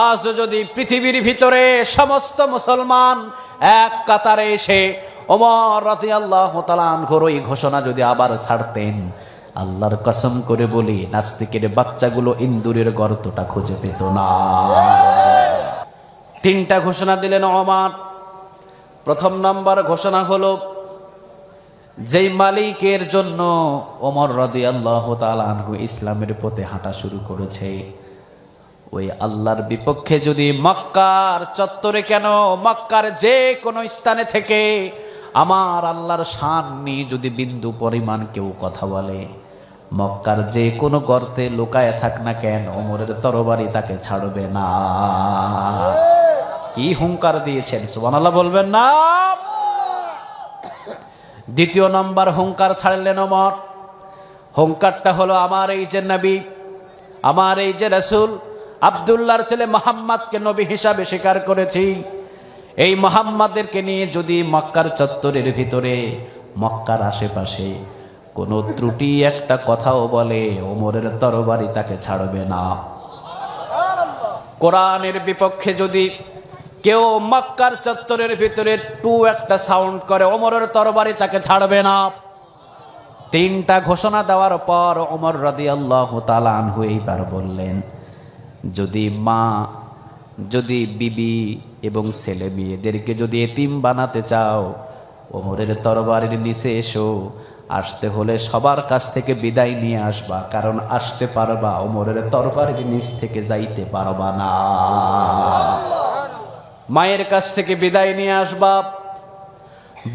আজ যদি পৃথিবীর ভিতরে সমস্ত মুসলমান এক কাতারে এসে ওমর রাদিয়াল্লাহু তাআলা আনহুর এই ঘোষণা যদি আবার ছাড়তেন, আল্লাহর কসম করে বলি নাস্তিকের বাচ্চাগুলো ইন্দুরের গর্তটা খুঁজে পেত না। তিনটা ঘোষণা দিলেন ওমর। প্রথম নাম্বার ঘোষণা হলো, যেই মালিকের জন্য ওমর রাদিয়াল্লাহু তাআলা আনহু ইসলামের পথে হাঁটা শুরু করেছে, ওই আল্লাহর বিপক্ষে যদি মক্কার চত্বরে কেন মক্কার যে কোনো স্থানে থেকে আমার আল্লাহর শান নিয়ে যদি বিন্দু পরিমাণ কেউ কথা বলে, মক্কার যে কোনো গর্তে লুকায় থাক না কেন, ওমরের তরবারি তাকে ছাড়বে না। কি হুঙ্কার দিয়েছেন, সুবহানাল্লাহ বলবেন না? দ্বিতীয় নম্বর হুঙ্কার ছাড়লেন ওমর। হুঙ্কারটা হলো, আমার এই যে নবী, আমার এই যে রাসূল আব্দুল্লাহর ছেলে মুহাম্মদকে নবী হিসাবে স্বীকার করেছি, এই মুহাম্মাদেরকে নিয়ে যদি মক্কার চত্বরের ভিতরে মক্কার আশেপাশে কোনো ত্রুটি একটা কথাও বলে, ওমরের তরবারি তাকে ছাড়বে না। কোরআনের বিপক্ষে যদি কেউ মক্কার চত্বরের ভিতরে টু একটা সাউন্ড করে, ওমরের তরবারি তাকে ছাড়বে না। তিনটা ঘোষণা দেওয়ার পর ওমর রাদিয়াল্লাহু তাআলা আনহু এইবার বললেন, যদি মা, যদি বিবি এবং ছেলে মেয়েদেরকে যদি এতিম বানাতে চাও, ওমরের তরবারির নিচে এসো। আসতে হলে সবার কাছ থেকে বিদায় নিয়ে আসবা, কারণ আসতে পারবা, ওমরের তরবারির নিচ থেকে যাইতে পারবা না। মায়ের কাছ থেকে বিদায় নিয়ে আসবা,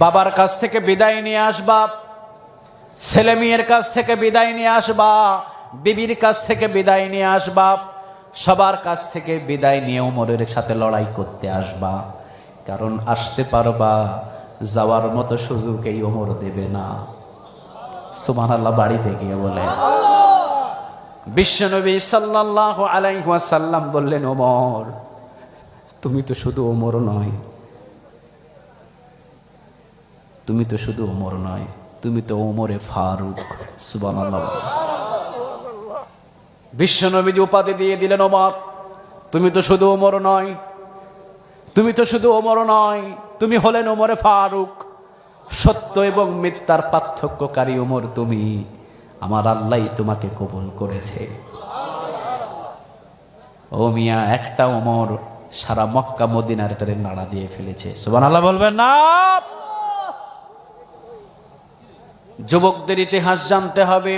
বাবার কাছ থেকে বিদায় নিয়ে আসবা, ছেলে মেয়ের কাছ থেকে বিদায় নিয়ে আসবা, বিবির কাছ থেকে বিদায় নিয়ে আসবা, সবার কাছ থেকে বিদায় নিয়ে ওমরের সাথে লড়াই করতে আসবা, কারণ আসতে পারবা, যাওয়ার মতো সুযোগ এই ওমর দেবে না। সুবহানাল্লাহ বাড়ি থেকে বলে। বিশ্বনবী সাল্লাল্লাহু আলাইহি ওয়াসাল্লাম বললেন, ওমর তুমি তো শুধু ওমর নয়, তুমি তো শুধু ওমর নয়, তুমি তো ওমরে ফারুক। সুবহানাল্লাহ। বিশ্বনবীজি উপাধি দিয়ে দিলেন, ওমর তুমি তো শুধু ওমর নয়, তুমি তো শুধু ওমর নয়, তুমি হলেন ওমরে ফারুক। সত্য এবং মিথ্যার পার্থক্যকারী ওমর তুমি, আমার আল্লাহ তোমাকে কবুল করেছে। ও মিয়া, একটা ওমর সারা মক্কা মদিনার এটারে নাড়া দিয়ে ফেলেছে। সুবহানাল্লাহ বলবেন না? যুবকদের ইতিহাস জানতে হবে,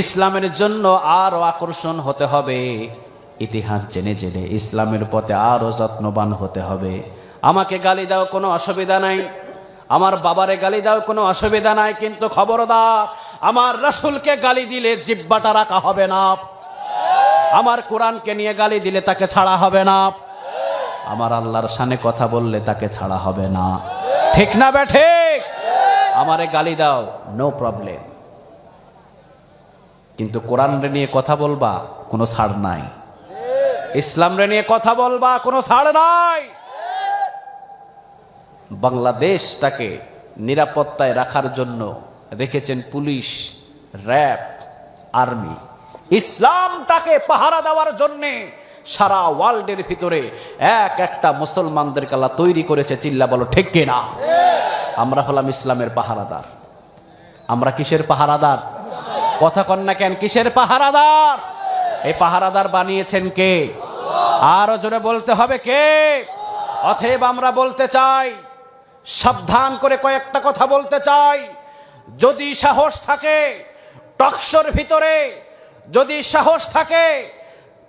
ইসলামের জন্য আরো আকর্ষণ হতে হবে, ইতিহাস জেনে জেনে ইসলামের পথে আরো যত্নবান হতে হবে। আমাকে গালি দাও কোনো অসুবিধা নাই, আমার বাবারে গালি দাও কোনো অসুবিধা নাই, কিন্তু খবরদার আমার রাসূলকে গালি দিলে জিহ্বাটা রাখা হবে না, আমার কোরআনকে নিয়ে গালি দিলে তাকে ছাড়া হবে না, আমার আল্লাহর শানে কথা বললে তাকে ছাড়া হবে না। ঠিক না বেঠে? আমারে গালি দাও, নো প্রবলেম, কিন্তু কোরআন রে নিয়ে কথা বলবা, কোনো ছাড় নাই। ইসলাম রে নিয়ে কথা বলবা, কোনো ছাড় নাই। বাংলাদেশটাকে নিরাপত্তায় রাখার জন্য রেখেছেন পুলিশ, র্যাব, আর্মি। ইসলামটাকে পাহারা দেওয়ার জন্যে সারা ওয়ার্ল্ডের ভিতরে এক একটা মুসলমানদেরকে আল্লাহ তৈরি করেছে। চিল্লা বলো ঠিক কিনা? আমরা হলাম ইসলামের পাহারাদার। আমরা কিসের পাহারাদার? কথা কন না কেন? কিসের পাহারাদার? এই পাহারাদার বানিয়েছেন কে? আরো জোরে বলতে হবে কে? অতএব আমরা বলতে চাই, সাবধান করে কয়েকটা কথা বলতে চাই। যদি সাহস থাকে টকশোর ভিতরে, যদি সাহস থাকে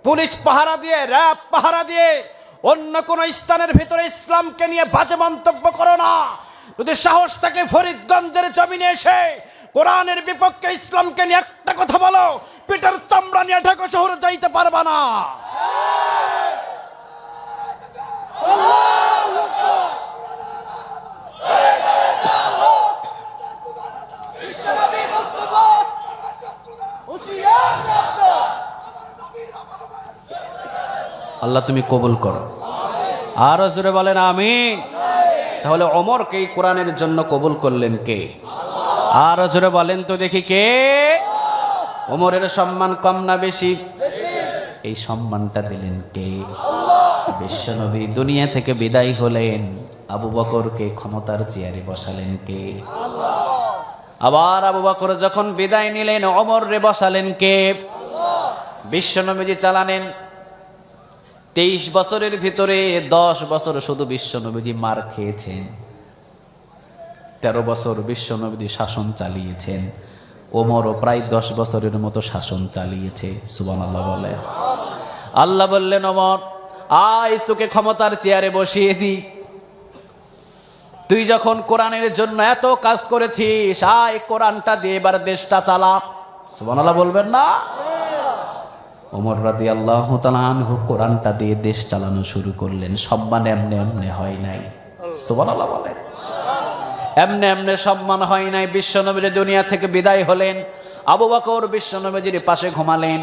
পুলিশ পাহারা দিয়ে, র্যাব পাহারা দিয়ে অন্য কোন স্থানের ভিতরে ইসলামকে নিয়ে বাজে মন্তব্য করো না। যদি সাহস থাকে ফরিদগঞ্জের জমিনে এসে কোরআনের বিপক্ষে ইসলামকে নিয়ে একটা কথা বলো, পিটার চামড়া নিয়ে ঢাকা শহরে যাইতে পারবা না। আল্লাহ তুমি কবুল করো। আরো জোরে বলেন আমিন। তাহলে ওমরকে এই কোরআনের জন্য কবুল করলেন কে? আরো জোরে বলেন তো দেখি কে? ওমরের সম্মান কম না বেশি? এই সম্মানটা দিলেন কে? বিশ্বনবী দুনিয়া থেকে বিদায় হলেন, আবু বকরকে ক্ষমতার চেয়ারে বসালেন কে? আবার আবু বকর যখন বিদায় নিলেন, ওমর রে বসালেন কে? বিশ্বনবীজি চালানেন। 23 বছরের ভিতরে 10 বছর শুধু বিশ্বনবীজি মার খেয়েছেন, 13 বছর বিশ্বনবীজি শাসন চালিয়েছেন। ওমরও প্রায় 10 বছরের মতো শাসন চালিয়েছে। সুবহানাল্লাহ বলে। আল্লাহ বললেন, ওমর আয়, তোকে ক্ষমতার চেয়ারে বসিয়ে দি। তুই যখন কোরআনের জন্য এত কাজ করেছিস, আয় কোরআনটা দিয়ে এবার দেশটা চালা। সুবহানাল্লাহ বলবেন না? ওমর রাদিয়াল্লাহু তাআলা আনহু কোরআনটা দিয়ে দেশ চালানো শুরু করলেন। সম্মান এমনি এমনি হয় নাই। সুবহানাল্লাহ বলেন। এমনি এমনি সম্মান হয় নাই। বিশ্বনবী দুনিয়া থেকে বিদায় হলেন, আবু বকর বিশ্বনবীর পাশে ঘুমালেন।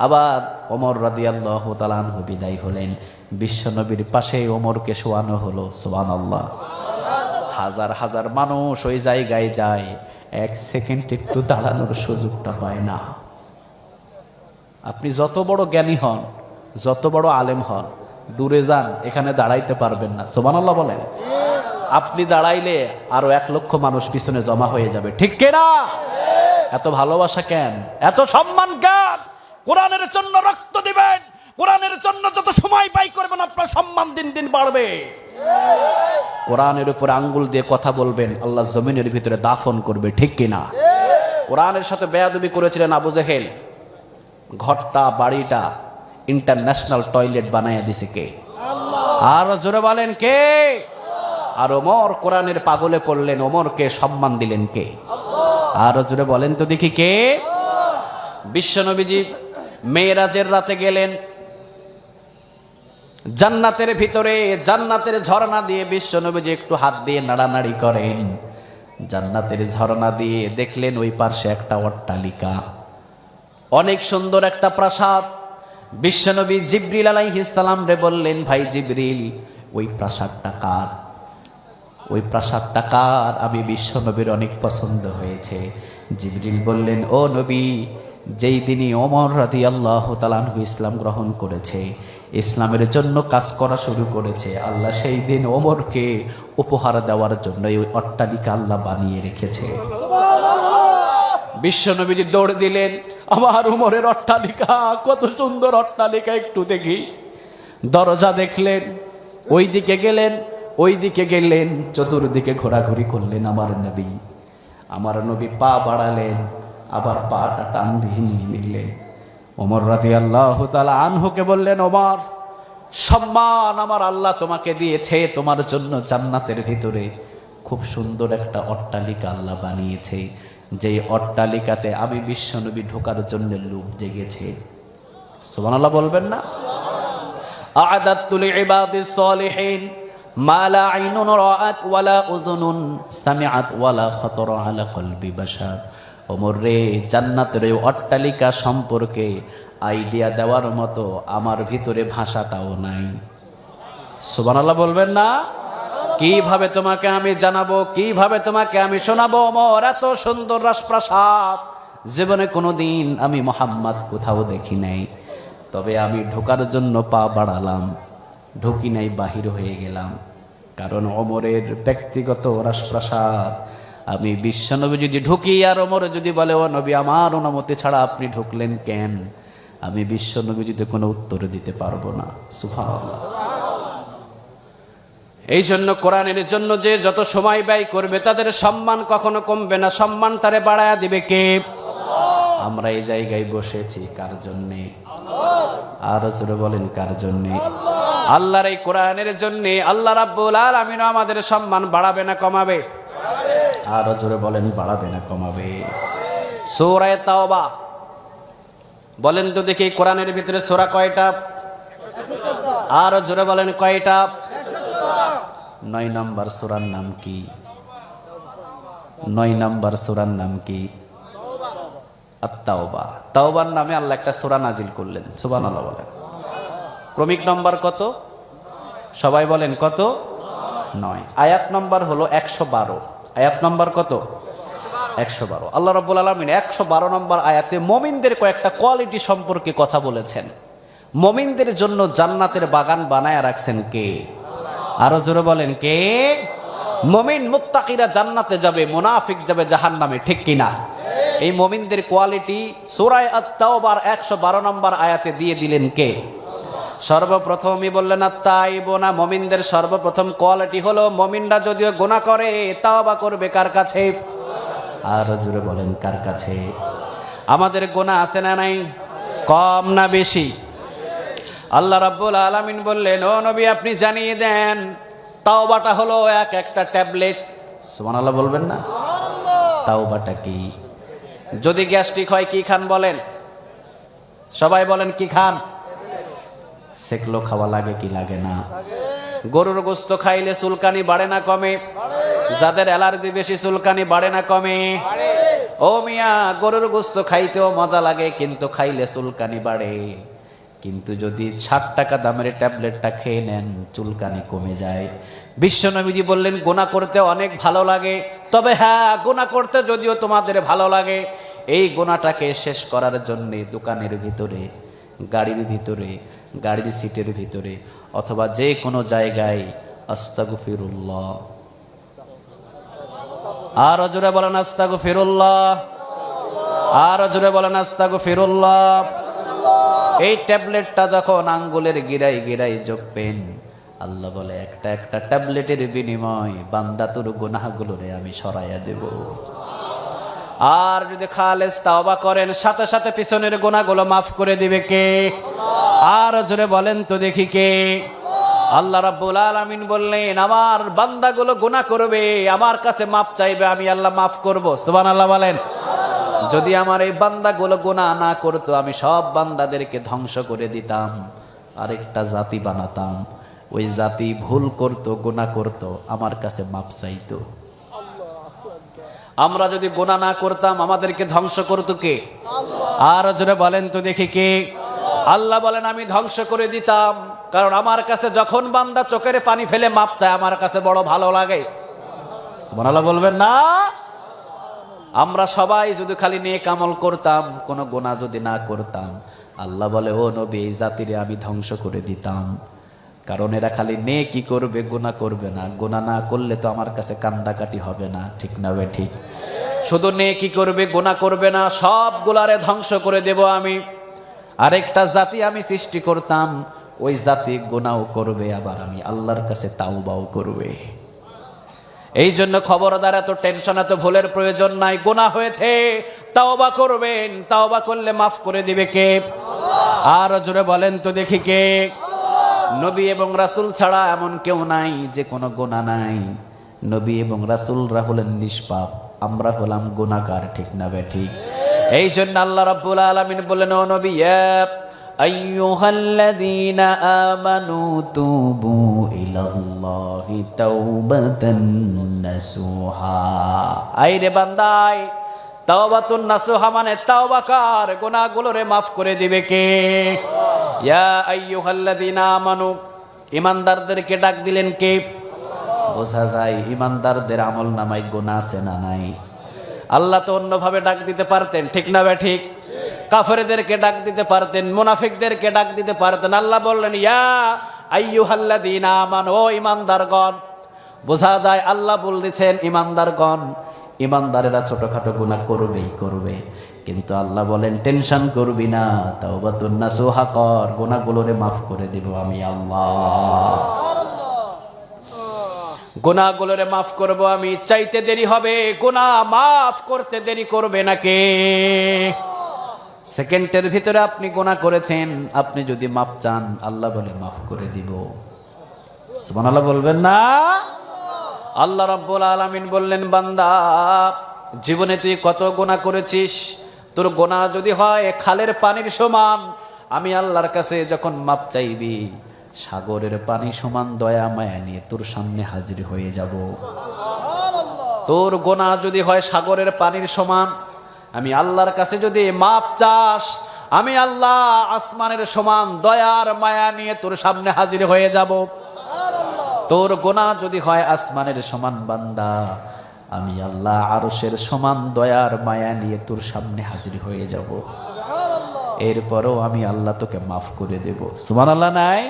আবার ওমর রাদিয়াল্লাহু তাআলা আনহু বিদায় হলেন, বিশ্বনবীর পাশে ওমরকে শোয়ানো হলো। সুবহানাল্লাহ। হাজার হাজার মানুষ ওই জায়গায় যায়, 1 সেকেন্ড একটু দাঁড়ানোর সুযোগটা পায় না। আপনি যত বড় জ্ঞানী হন, যত বড় আলেম হন, দূরে যান, এখানে দাঁড়াইতে পারবেন না। সুবহানাল্লাহ বলেন। আপনি দাঁড়াইলে আরো 1 লক্ষ মানুষ পিছনে জমা হয়ে যাবে, ঠিক কিনা? এত ভালোবাসা কেন, এত সম্মান কেন? কোরআনের জন্য রক্ত দিবেন, কোরআনের জন্য যত সময় ব্যয় করবেন, আপনার সম্মান দিন দিন বাড়বে। কোরআনের উপরে আঙ্গুল দিয়ে কথা বলবেন, আল্লাহ জমিনের ভিতরে দাফন করবে, ঠিক কিনা? কোরআনের সাথে বেয়াদবি করেছিলেন আবু জেহেল, ঘরটা বাড়িটা ইন্টারন্যাশনাল টয়লেট বানাইয়া দিছে কে? আর জোরে বলেন কে? আর ওমর কোরআনের পাগলে পড়লেন, ওমরকে সম্মান দিলেন কে? আর জোরে বলেন তো দেখি কে? বিশ্বনবীজি মেরাজের রাতে গেলেন, জান্নাতের ভিতরে জান্নাতের ঝর্ণা দিয়ে বিশ্বনবীজি একটু হাত দিয়ে নাড়ানাড়ি করেন। জান্নাতের ঝর্ণা দিয়ে দেখলেন ওই পাশে একটা অট্টালিকা, অনেক সুন্দর একটা প্রাসাদ। বিশ্বনবী জিবরিল আলাইহিস সালাম রে বললেন, ভাই জিবরিল, ওই প্রাসাদটা কার? ওই প্রাসাদটা কার? আমি বিশ্বনবীর অনেক পছন্দ হয়েছে। জিবরিল বললেন, ও নবী, যেই দিনই ওমর রাদিয়াল্লাহু তাআলা আনহু ইসলাম গ্রহণ করেছে, ইসলামের জন্য কাজ করা শুরু করেছে, আল্লাহ সেই দিন ওমরকে উপহার দেওয়ার জন্য ওই অট্টালিকা আল্লাহ বানিয়ে রেখেছে। বিশ্বনবীজি দৌড় দিলেন, আমার ওমরের অট্টালিকা, কত সুন্দর অট্টালিকা, একটু দেখি। দরজা দেখলেন, ওই দিকে গেলেন, ওই দিকে গেলেন, চতুর্দিকে ঘোরাঘুরি করলেন। আমার নবী পা বাড়ালেন, আবার পাটা টান দিয়ে নিয়ে নিলেন। ওমর রাদিয়াল্লাহু তাআলা আনহুকে বললেন, ওমর, সম্মান আমার আল্লাহ তোমাকে দিয়েছে, তোমার জন্য জান্নাতের ভিতরে খুব সুন্দর একটা অট্টালিকা আল্লাহ বানিয়েছে, যেই অট্টালিকাতে আমি বিশ্বনবী ঢোকার জন্য লোভ জেগেছে। সুবহানাল্লাহ বলবেন না? আ'দাতু লিইবাদিস সালিহিন মা লা আইনুন রাআত ওয়ালা উযুনুন সামিআত ওয়ালা খাতারা আলা কলবি বাশার। ওমর রে, জান্নাতের ওই অট্টালিকা সম্পর্কে আইডিয়া দেওয়ার মতো আমার ভিতরে ভাষাটাও নাই। সুবহানাল্লাহ বলবেন না? কিভাবে তোমাকে আমি জানাবো, কিভাবে তোমাকে আমি শোনাবো? ওমর, এত সুন্দর রাজপ্রাসাদ জীবনে কোনোদিন আমি মুহাম্মদ কোথাও দেখি নাই। তবে আমি ঢোকার জন্য পা বাড়ালাম, ঢুকি নাই, বাহির হয়ে গেলাম। কারণ ওমরের ব্যক্তিগত রাজপ্রাসাদ। আমি বিশ্বনবী যদি ঢুকি আর ওমর যদি বলে, ও নবী, আমার অনুমতি ছাড়া আপনি ঢুকলেন কেন, আমি বিশ্বনবী যদি কোনো উত্তর দিতে পারবো না। সুবহানাল্লাহ। এই জন্য কোরআনের জন্য যে যত সময় ব্যয় করবে, তাদের সম্মান কখনো কমবে না, সম্মানটারে বাড়ায়া দিবে কে? আমরা এই জায়গায় বসেছি কার জন্যে? আর জোরে বলেন, কার জন্যে? আল্লাহর এই কোরআনের জন্যে। আল্লাহ রাব্বুল আলামিন আমাদের সম্মান বাড়াবে না কমাবে? আর জোরে বলেন, বাড়াবে না কমাবে? সূরা তাওবা বলেন তো দেখি, কোরআনের ভিতরে সূরা কয়টা? আর জোরে বলেন, কয়টা? 9 নম্বর সূরার নাম কি? 9 নম্বর সূরার নাম কি? আত-তাওবা। তাওবার নামে আল্লাহ একটা সূরা নাজিল করলেন। সুবহানাল্লাহ বলেন। ক্রমিক নম্বর কত? সবাই বলেন কত? 9। আয়াত নম্বর হলো 112। আয়াত নম্বর কত? 112। আল্লাহ রাব্বুল আলামিন 112 নম্বর আয়াতে মুমিনদের কয়েকটা কোয়ালিটি সম্পর্কে কথা বলেছেন। মুমিনদের জন্য জান্নাতের বাগান বানায় রাখছেন কে? আরো জোরে বলেন কে? মুমিন মুত্তাকিরা জান্নাতে যাবে, মুনাফিক যাবে জাহান্নামে, ঠিক কিনা? এই মুমিনদের কোয়ালিটি সূরা আত-তাওবার 112 নম্বর আয়াতে দিয়ে দিলেন কে? সর্বপ্রথমই বললেন আত-তাইবুনা, মুমিনদের সর্বপ্রথম কোয়ালিটি হলো মুমিনরা যদিও গুনাহ করে তাওবা করবে কার কাছে? আর জোরে বলেন কার কাছে? আমাদের গুনাহ আছে না নাই? কম না বেশি? আল্লাহ রাব্বুল আলামিন বললেন, ও নবী আপনি জানিয়ে দেন তাওবাটা হলো এক একটা ট্যাবলেট। সুবহানাল্লাহ বলবেন না? তাওবাটা কি? যদি গ্যাস্ট্রিক হয় কি খান বলেন? সবাই বলেন কি খান? সেকলো খাওয়া লাগে কি লাগে না? গরুর গোশত খাইলে চুলকানি বাড়ে না কমে? যাদের অ্যালার্জি বেশি চুলকানি বাড়ে না কমে? ও মিয়া, গরুর গোশত খাইতেও মজা লাগে কিন্তু খাইলে চুলকানি বাড়ে। কিন্তু যদি 60 টাকা দামের ট্যাবলেটটা খেয়ে নেন চুলকানি কমে যায়। বিশ্বনবীজি বললেন গুনাহ করতে অনেক ভালো লাগে, তবে হ্যাঁ গুনাহ করতে যদিও তোমাদের ভালো লাগে, এই গুনাহটাকে শেষ করার জন্য দোকানের ভিতরে, গাড়ির ভিতরে, গাড়ির সিটের ভিতরে অথবা যে কোনো জায়গায় আস্তাগফিরুল্লাহ, আর জোরে বলেন আস্তাগফিরুল্লাহ, আর জোরে বলেন আস্তাগফিরুল্লাহ। এই ট্যাবলেটটা যখন আঙ্গুলের গিরাই গিরাই জপবেন, আল্লাহ বলে একটা একটা ট্যাবলেটের বিনিময় বান্দা তোর গুনাহগুলোরে আমি সরাইয়া দেব। আর যদি খালেস তাওবা করেন সাথে সাথে পিছনের গুনাহগুলো মাফ করে দিবে কে? আর জোরে বলেন তো দেখি কে? আল্লাহ রাব্বুল আলামিন বললেন আমার বান্দাগুলো গুনাহ করবে, আমার কাছে মাফ চাইবে, আমি আল্লাহ মাফ করব। সুবহানাল্লাহ বলেন। যদি আমার এই বান্দাগুলো গুনাহ না করতো আমি সব বান্দাদেরকে ধ্বংস করে দিতাম, আরেকটা জাতি বানাতাম, ওই জাতি ভুল করতো, গুনাহ করতো, আমার কাছে মাপ চাইতো। আমরা যদি গুনাহ না করতাম আমাদেরকে ধ্বংস করতো কে? আর জোরে বলেন তো দেখি কে? আল্লাহ বলেন আমি ধ্বংস করে দিতাম, কারণ আমার কাছে যখন বান্দা চোখের পানি ফেলে মাপ চায় আমার কাছে বড় ভালো লাগে। সুবহানাল্লাহ বলবেন না? আমরা সবাই যদি খালি নেক আমল করতাম, কোনো গুনাহ যদি না করতাম, আল্লাহ বলে ও নবী এই জাতিরে আমি ধ্বংস করে দিতাম, কারণ এরা খালি নেকি করবে, গুনাহ করবে না। গুনাহ না করলে তো আমার কাছে কান্দাকাটি হবে না, ঠিক না বে ঠিক? শুধু নেকি করবে, গুনাহ করবে না, সবগুলারে ধ্বংস করে দেব আমি। আরেকটা জাতি আমি সৃষ্টি করতাম, ওই জাতি গুনাহও করবে, আবার আমি আল্লাহর কাছে তাওবাও করবে। এই জন্য খবরদার, এত টেনশন, এত ভুলের প্রয়োজন নাই। গুনাহ হয়েছে তাওবা করবেন, তাওবা করলে মাফ করে দিবে কে? আর জোরে বলেন তো দেখি কে? নবী এবং রাসূল ছাড়া এমন কেউ নাই যে কোনো গুনাহ নাই। নবী এবং রাসূলরা হলেন নিষ্পাপ, আমরা হলাম গুনাহগার, ঠিক না বে ঠিক? এই জন্য আল্লাহ রাব্বুল আলামিন বলেন ও নবী আইয়ুহাল্লাযীনা আমানু তুবু ইলাল্লাহি তাওবাতান নাসুহা। আইরে বান্দাই, তাওবাতুন নাসুহা মানে তাওবা কর, গুনাহগুলোরে মাফ করে দিবে কে? ইয়া আইয়ুহাল্লাযীনা আমানু, ঈমানদারদেরকে ডাক দিলেন কে? বোঝা যায় ঈমানদারদের আমল নামায় গুনাহ আছে না নাই? আল্লাহ তো অন্যভাবে ডাক দিতে পারতেন, ঠিক না বে ঠিক? কাফেরদেরকে ডাক দিতে পারতেন, মুনাফিকদেরকে ডাক দিতে পারতেন। আল্লাহ বললেন ইয়া আইয়ুহাল্লাযীনা আমানু, ও ঈমানদারগণ। বোঝা যায় আল্লাহ বলতেছেন ঈমানদারগণ। ঈমানদারেরা ছোটখাটো গুনাহ করবেই করবে, কিন্তু আল্লাহ বলেন টেনশন করবি না, তাওবাতুন নাসুহা কর, গুনাহগুলোরে মাফ করে দেব আমি আল্লাহ। গুনাহগুলোরে মাফ করব আমি, চাইতে দেরি হবে, গুনাহ মাফ করতে দেরি করবে না কে? সেকেন্ডের ভিতরে আপনি গুনাহ করেছেন, আপনি যদি মাফ চান আল্লাহ বলে মাফ করে দিব। সুবহানাল্লাহ বলবেন না? আল্লাহ রাব্বুল আলামিন বললেন বান্দা জীবনে তুই কত গুনাহ করেছিস, তোর গুনাহ যদি হয় খালের পানির সমান, আমি আল্লাহর কাছে যখন মাপ চাইবি সাগরের পানি সমান দয়া মায়া নিয়ে তোর সামনে হাজির হয়ে যাব। তোর গুনাহ যদি হয় সাগরের পানির সমান, আমি আল্লাহর কাছে যদি মাপ চাস, আমি আল্লাহ আসমানের সমান দয়ার মায়া নিয়ে তোর সামনে হাজির হয়ে যাব। তোর গুনাহ যদি হয় আসমানের সমান বান্দা, আমি আল্লাহ আরশের সমান দয়ার মায়া নিয়ে তোর সামনে হাজির হয়ে যাব। এরপরও আমি আল্লাহ তোকে মাফ করে দেব। সুবহানাল্লাহ নাই?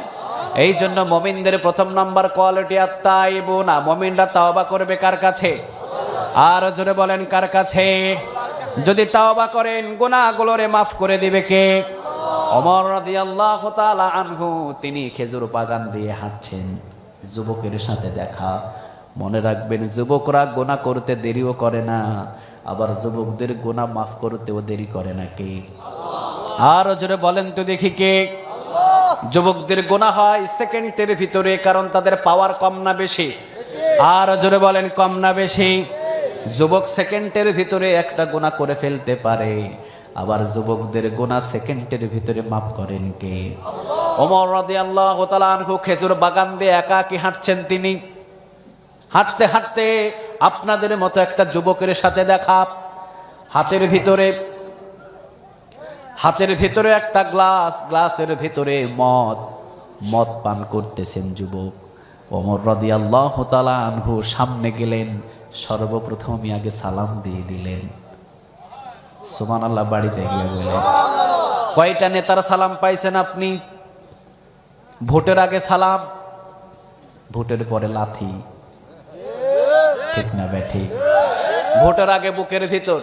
এই জন্য মুমিনদের প্রথম নাম্বার কোয়ালিটি আত-তাইবুনা, মুমিনরা তাওবা করবে কার কাছে? আর জোরে বলেন কার কাছে? যদি তাওবা করেন গুনাহগুলোরে মাফ করে দিবে কে? ওমর রাদিয়াল্লাহু তাআলা আনহু তিনি খেজুর বাগান দিয়ে হাঁটছেন, যুবকের সাথে দেখা। মনে রাখবেন, যুবকরা গুনাহ করতে দেরিও করে না, আবার যুবকদের গুনাহ মাফ করতেও দেরি করে না কে? আর জোরে বলেন তো দেখি কে? যুবকদের গুনাহ হয় সেকেন্ডের ভিতরে, কারণ তাদের পাওয়ার কম না বেশি? আর জোরে বলেন কম না বেশি? যুবক সেকেন্ডের ভিতরে একটা গুনাহ করে ফেলতে পারে, আবার যুবকদের গুনাহ সেকেন্ডের ভিতরে মাফ করেন কে? ওমর রাদিয়াল্লাহু তাআলা আনহু খেজুর বাগান দিয়ে একাকী হাঁটছেন। তিনি হাঁটতে হাঁটতে আপনাদের মতো একটা যুবকের সাথে দেখা। হাতের ভিতরে একটা গ্লাসের ভিতরে মদ পান করতেছেন যুবক। ওমর রাদিয়াল্লাহু তাআলা আনহু সামনে গেলেন, সর্বপ্রথমই আগে সালাম দিয়ে দিলেন। সুবহানাল্লাহ। বাড়িতে গিয়ে বলেন, কয়টা নেতার সালাম পাইছেন আপনি? ভোটের আগে সালাম, ভোটের পরে লাথি, ঠিক না ব্যাঠি? ভোটের আগে বুকের ভিতর,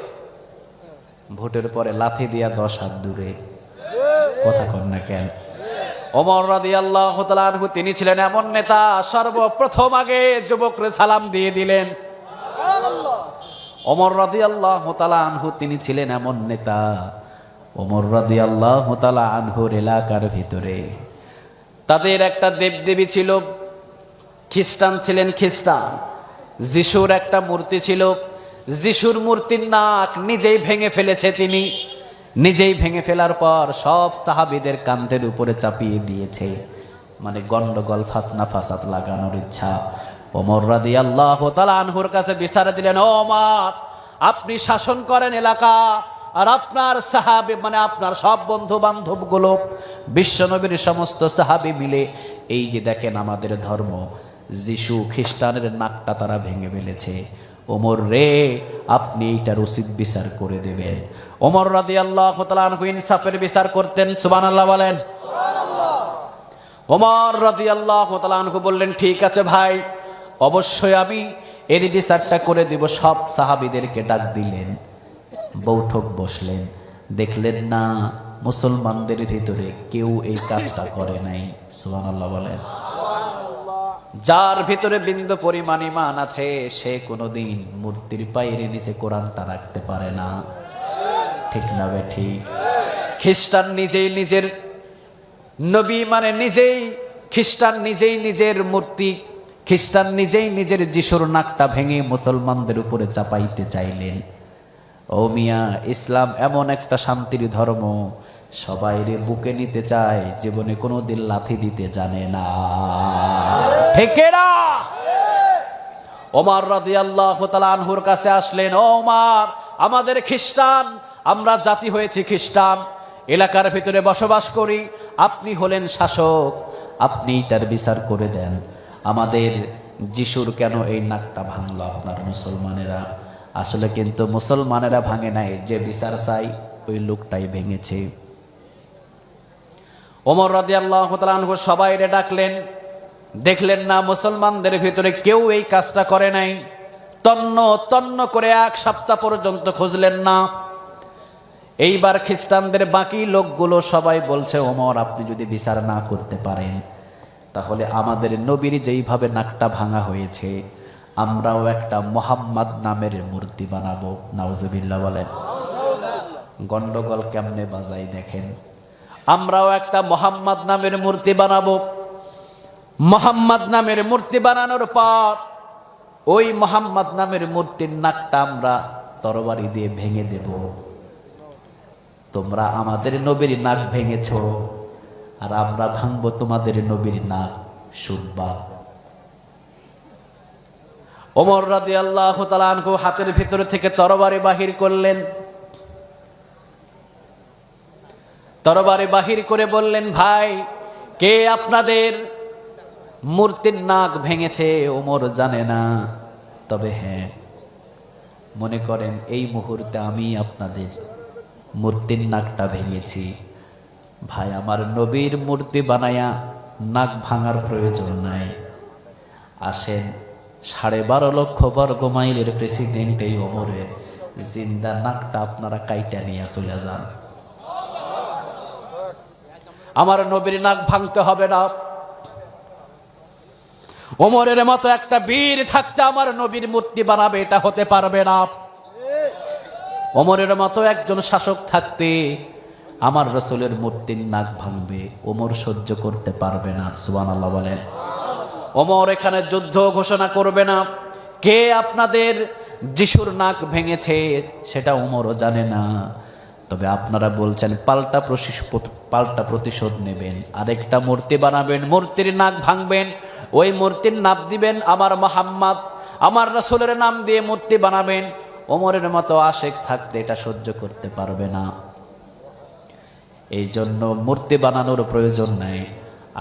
ভোটের পরে লাথি দিয়া 10 হাত দূরে। কথা কন না কেন? ওমর রাদিয়াল্লাহু তাআলা আনহু তিনি ছিলেন এমন নেতা, সর্বপ্রথম আগে যুবকরে সালাম দিয়ে দিলেন। ওমর রাদিয়াল্লাহু তাআলা আনহু তিনি ছিলেন এমন নেতা, ওমর রাদিয়াল্লাহু তাআলা আনহুর এলাকার ভিতরে তাদের একটা দেবদেবী ছিল। খ্রিস্টান ছিলেন, খ্রিস্টান। যিশুর একটা মূর্তি ছিল, যিশুর মূর্তির নাক নিজেই ভেঙে ফেলেছে তিনি। নিজেই ভেঙে ফেলার পর সব সাহাবীদের কাঁধের উপরে চাপিয়ে দিয়েছে, মানে গন্ডগোল ফাসনা ফাসাদ লাগানোর ইচ্ছা। ওমর রাদিয়াল্লাহু তাআলা আনহুর কাছে বিচার দিলেন, ওমর আপনি শাসন করেন এলাকা, আর আপনার সাহাবী মানে আপনার সব বন্ধু বান্ধব গুলো, বিশ্বনবীর সমস্ত সাহাবী মিলে এই যে দেখেন আমাদের ধর্ম, যিশু খ্রিস্টানের নাকটা তারা ভেঙে ফেলেছে। ওমর রে, আপনি এইটার উচিত বিচার করে দেবেন। ওমর রাদিয়াল্লাহু তাআলা আনহু ইনসাফের বিচার করতেন। সুবহানাল্লাহ বলেন। ওমর রাদিয়াল্লাহু তাআলা আনহু বললেন, ঠিক আছে ভাই, অবশ্যই আমি এর বিচারটা করে দেব। সব সাহাবীদেরকে ডাক দিলেন, বৈঠক বসলেন, দেখলেন না মুসলমানদের ভিতরে কেউ এই কাজটা করে নাই। সুবহানাল্লাহ বলেন। যার ভিতরে বিন্দু পরিমাণ ঈমান আছে সে কোনোদিন মূর্তির পায়ের নিচে কোরআনটা রাখতে পারে না, ঠিক না বেঠি? খ্রিস্টান নিজেই নিজের নবী মানে নিজেই, খ্রিস্টান নিজেই নিজের মূর্তি, খ্রিস্টান নিজেই নিজের যিশুর নাকটা ভেঙে মুসলমানদের উপরে চাপাইতে চাইলেন। ও মিয়া, ইসলাম এমন একটা শান্তির ধর্ম, সবাই রে বুকে নিতে চায়, জীবনে কোনোদিন লাথি দিতে জানে না, ঠিক না? ওমর রাদিয়াল্লাহু তাআলা আনহুর কাছে আসলেন, ওমর আমাদের খ্রিস্টান, আমরা জাতি হয়েছি খ্রিস্টান, এলাকার ভিতরে বসবাস করি, আপনি হলেন শাসক, আপনি তার বিচার করে দেন। আমাদের যিশুর কেন এই নাকটা ভাঙলো আপনার মুসলমানেরা? আসলে কিন্তু মুসলমানেরা ভাঙে নাই, যে বিচার চাই ওই লোকটাই ভেঙেছে। ওমর রাদিয়াল্লাহু তাআলা আনহু সবাইরে ডাকলেন, দেখলেন না মুসলমানদের ভিতরে কেউ এই কাজটা করে নাই। তন্ন তন্ন করে 1 সপ্তাহ পর্যন্ত খুঁজলেন না। এইবার খ্রিস্টানদের বাকি লোকগুলো সবাই বলছে, ওমর আপনি যদি বিচার না করতে পারেন তাহলে আমাদের নবীর যেইভাবে নাকটা ভাঙা হয়েছে আমরাও একটা মুহাম্মদ নামের মূর্তি বানাবো। নাউজুবিল্লাহ বলেন। গন্ডগোল কেমনে বাজাই দেখেন। আমরাও একটা মুহাম্মদ নামের মূর্তি বানাবো। মুহাম্মদ নামের মূর্তি বানানোর পর ওই মুহাম্মদ নামের মূর্তির নাকটা আমরা তরবারি দিয়ে ভেঙে দেব। তোমরা আমাদের নবীর নাক ভেঙেছো, আর আমরা ভাঙবো তোমাদের নবীর নাক, শুনবা। ওমর রাদিয়াল্লাহু তাআলা আনহু হাতের ভিতর থেকে তরবারি বাহির করলেন। তরবারি বাহির করে বললেন, ভাই কে আপনাদের মূর্তির নাক ভেঙেছে? ওমর জানে না, তবে হ্যাঁ মনে করেন এই মুহূর্তে আমি আপনাদের মূর্তির নাকটা ভেঙেছি। ভাই আমার নবীর মূর্তি বানায়া নাক ভাঙার প্রয়োজন নাই। আসেন 12.5 লক্ষ বর্গ মাইলের প্রেসিডেন্ট এই ওমরের জিন্দা নাকটা আপনারা কাইটা নিয়ে চলে যান। আমার নবীর নাক ভাঙতে হবে না। ওমরের মতো একটা বীর থাকতে আমার নবীর মূর্তি বানাবে এটা হতে পারবে না। ওমরের মতো একজন শাসক থাকতে আমার রাসূলের মূর্তির নাক ভাঙবে, ওমর সহ্য করতে পারবে না। সুবহানাল্লাহ বলেন। ওমর এখানে যুদ্ধ ঘোষণা করবে না। কে আপনাদের যিশুর নাক ভেঙেছে সেটা ওমরও জানে না। তবে আপনারা বলছেন পাল্টা প্রতিশোধ নেবেন, আরেকটা মূর্তি বানাবেন, মূর্তির নাক ভাঙবেন, ওই মূর্তির নাম দিবেন আমার মুহাম্মদ, আমার রাসূলের নাম দিয়ে মূর্তি বানাবেন। ওমরের মতো আশেক থাকতে এটা সহ্য করতে পারবে না। এই জন্য মূর্তি বানানোর প্রয়োজন নাই।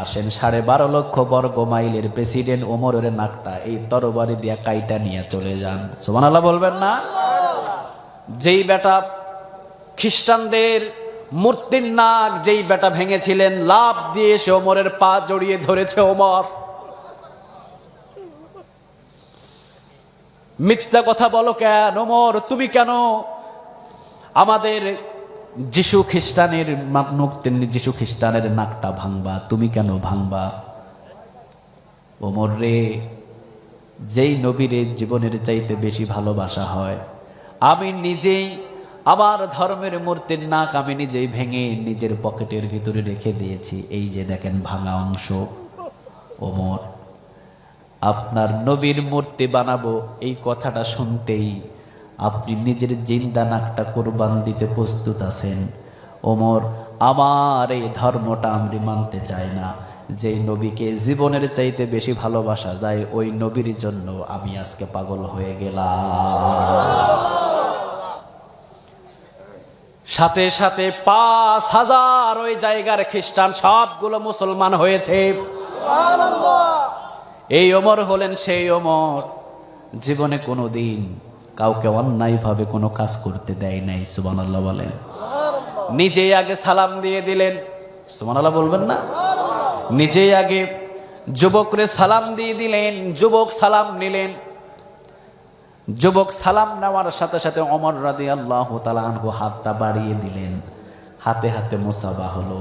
আসেন 12.5 লক্ষ বর্গ মাইলের প্রেসিডেন্ট ওমরের নাকটা এই তরবারি দিয়া কাইটা নিয়ে চলে যান। সুবহানাল্লাহ বলবেন না? যেই বেটা খ্রিস্টানদের মূর্তির নাক যেই বেটা ভেঙেছিলেন, লাফ দিয়ে সে ওমরের পা জড়িয়ে ধরেছে। ওমর মিথ্যা কথা বলো কেন? ওমর তুমি কেন আমাদের যিশু খ্রিস্টানের নাকটা ভাঙবা? তুমি কেন ভাঙবা? ওমর রে, যেই নবীরে জীবনের চাইতে বেশি ভালোবাসা হয়, আমি নিজেই আমার ধর্মের মূর্তির নাক আমি নিজেই ভেঙে নিজের পকেটের ভিতরে রেখে দিয়েছি। এই যে দেখেন ভাঙা অংশ। ওমর, আপনার নবীর মূর্তি বানাবো এই কথাটা শুনতেই আপনি নিজের জিন্দা নাকটা কোরবান দিতে প্রস্তুত আছেন। ওমর, আমার এই ধর্মটা আমি মানতে চাই না। যেই নবীকে জীবনের চাইতে বেশি ভালোবাসা যায় ওই নবীর জন্য আমি আজকে পাগল হয়ে গেলাম। সাথে সাথে 5000 ওই জায়গার খ্রিস্টান সবগুলো মুসলমান হয়েছে। এই ওমর হলেন সেই ওমর জীবনে কোনোদিন কাউকে অন্যায়ভাবে কোনো কাজ করতে দেয় নাই। সুবহানাল্লাহ বলেন। নিজেই আগে সালাম দিয়ে দিলেন। সুবহানাল্লাহ বলবেন না? নিজেই আগে যুবকরে সালাম দিয়ে দিলেন, যুবক সালাম নিলেন। যুবক সালাম নেওয়ার সাথে সাথে ওমর রাদিয়াল্লাহু তাআলা আনহু হাতটা বাড়িয়ে দিলেন, হাতে হাতে মুসাফা হলো।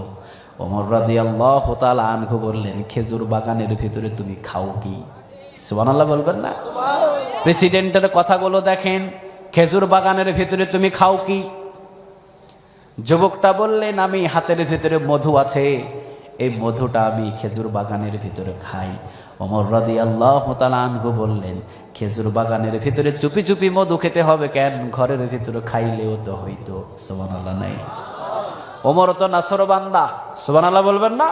ওমর রাদিয়াল্লাহু তাআলা আনহু বললেন, খেজুর বাগানের ভিতরে তুমি খাও কি? সুবহানাল্লাহ বলবেন না? প্রেসিডেন্টের কথাগুলো দেখেন, খেজুর বাগানের ভিতরে তুমি খাও কি? যুবকটা বললেন, আমি হাতের ভিতরে মধু আছে, এই মধুটা আমি খেজুর বাগানের ভিতরে খাই। ওমর রাদিয়াল্লাহু তাআলা আনহু বললেন, খেজুর বাগানের ভিতরে চুপি চুপি মধু খেতে হবে কেন? ঘরের ভিতরে খাইলেও তো হইতো। সুবহানাল্লাহ নাই? ওমর তো নাসর বান্দা। সুবহানাল্লাহ বলবেন না?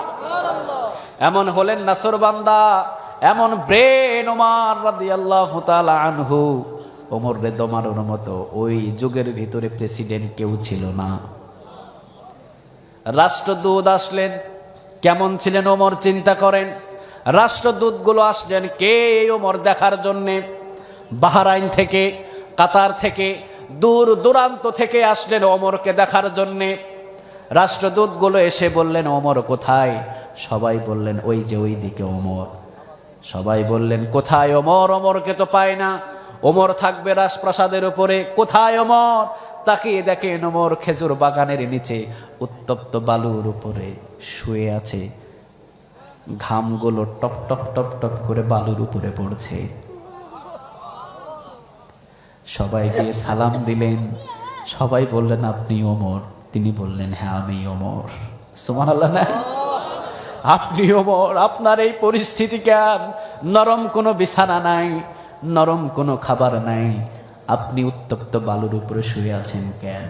এমন হলেন নাসর বান্দা, এমন ব্রেন ওমর রাদিয়াল্লাহু তাআলা আনহু। ওমর রে দমানোর মতো ওই যুগের ভিতরে প্রেসিডেন্ট কেউ ছিল না। রাষ্ট্রদূত আসলেন, কেমন ছিলেন ওমর চিন্তা করেন। রাষ্ট্রদূতগুলো আসলেন কে? ওমর দেখার জন্যে। বাহরাইন থেকে, কাতার থেকে, দূর দূরান্ত থেকে আসলেন ওমরকে দেখার জন্যে। রাষ্ট্রদূতগুলো এসে বললেন, ওমর কোথায়? সবাই বললেন, ওই যে ওই দিকে ওমর। সবাই বললেন, কোথায় ওমর? ওমরকে তো পায় না। ওমর থাকবে রাজপ্রাসাদের উপরে, কোথায় ওমর? তাকিয়ে দেখেন ওমর খেজুর বাগানের নিচে উত্তপ্ত বালুর উপরে শুয়ে আছে। ঘামগুলো টপ টপ টপ টপ করে বালুর উপরে পড়ছে। সবাই গিয়ে সালাম দিলেন। সবাই বললেন, আপনি ওমর? তিনি বললেন, হ্যাঁ আমি ওমর। সুবহানাল্লাহ না? আপনি ওমর? আপনার এই পরিস্থিতি কেন? নরম কোনো বিছানা নাই, নরম কোনো খাবার নাই, আপনি উত্তপ্ত বালুর উপরে শুয়ে আছেন কেন?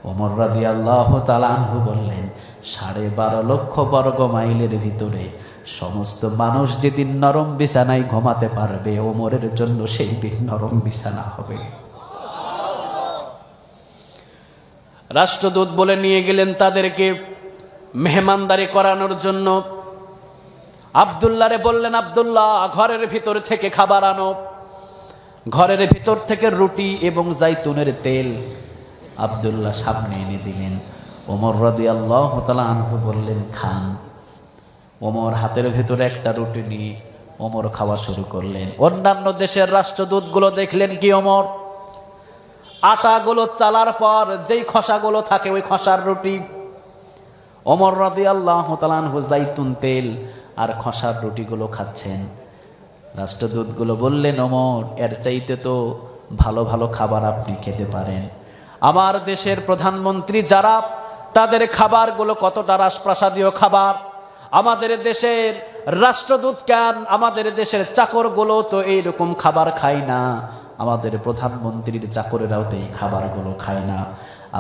ওমর রাদিয়াল্লাহু তাআলা আনহু বললেন, 12.5 লক্ষ বর্গ মাইলের ভিতরে সমস্ত মানুষ যেদিন নরম বিছানায় ঘুমাতে পারবে, ওমরের জন্য সেই দিন নরম বিছানা হবে। রাষ্ট্রদূত বলে নিয়ে গেলেন তাদেরকে মেহমানদারি করানোর জন্য। আব্দুল্লাহরে বললেন, আব্দুল্লাহ ঘরের ভিতর থেকে খাবার আনো। ঘরের ভিতর থেকে রুটি এবং জাইতুনের তেল আব্দুল্লাহ সামনে এনে দিলেন। ওমর রাদিয়াল্লাহু তাআলা আনহু বললেন খান। ওমর হাতের ভিতরে একটা রুটি নিয়ে ওমর খাওয়া শুরু করলেন। অন্যান্য দেশের রাষ্ট্রদূতগুলো দেখলেন কি, ওমর আটাগুলো চালার পর যেই খসাগুলো থাকে ওই খসার রুটি, ওমর রাদিয়াল্লাহু তাআলা আনহু জাইতুন তেল আর খসার রুটিগুলো খাচ্ছেন। রাষ্ট্রদূতগুলো বললেন ওমর এর চাইতে তো ভালো ভালো খাবার আপনি খেতে পারেন। আমার দেশের প্রধানমন্ত্রী যারা, তাদের খাবারগুলো কতটা রাজপ্রাসাদীয় খাবার। আমাদের দেশের রাষ্ট্রদূত কেন, আমাদের দেশের চাকরগুলো তো এইরকম খাবার খায় না, আমাদের প্রধানমন্ত্রীর চাকরেরাও তো এই খাবারগুলো খায় না।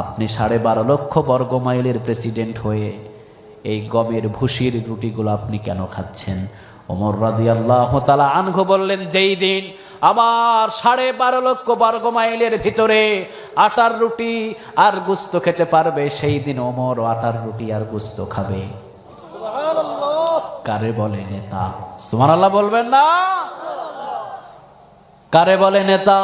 আপনি 12.5 লক্ষ বর্গ মাইলের প্রেসিডেন্ট হয়ে এই গমের ভুসির রুটিগুলো আপনি কেন খাচ্ছেন? ওমর রাদিয়াল্লাহু তাআলা আনহু বললেন যেই দিন আমার 12.5 লক্ষ বর্গ মাইলের ভিতরে আটার রুটি আর গোশত খেতে পারবে, সেই দিন ওমর আটার রুটি আর গোশত খাবে। কারে বলে নেতা? সুবহানাল্লাহ বলবেন না? কারে বলে নেতা?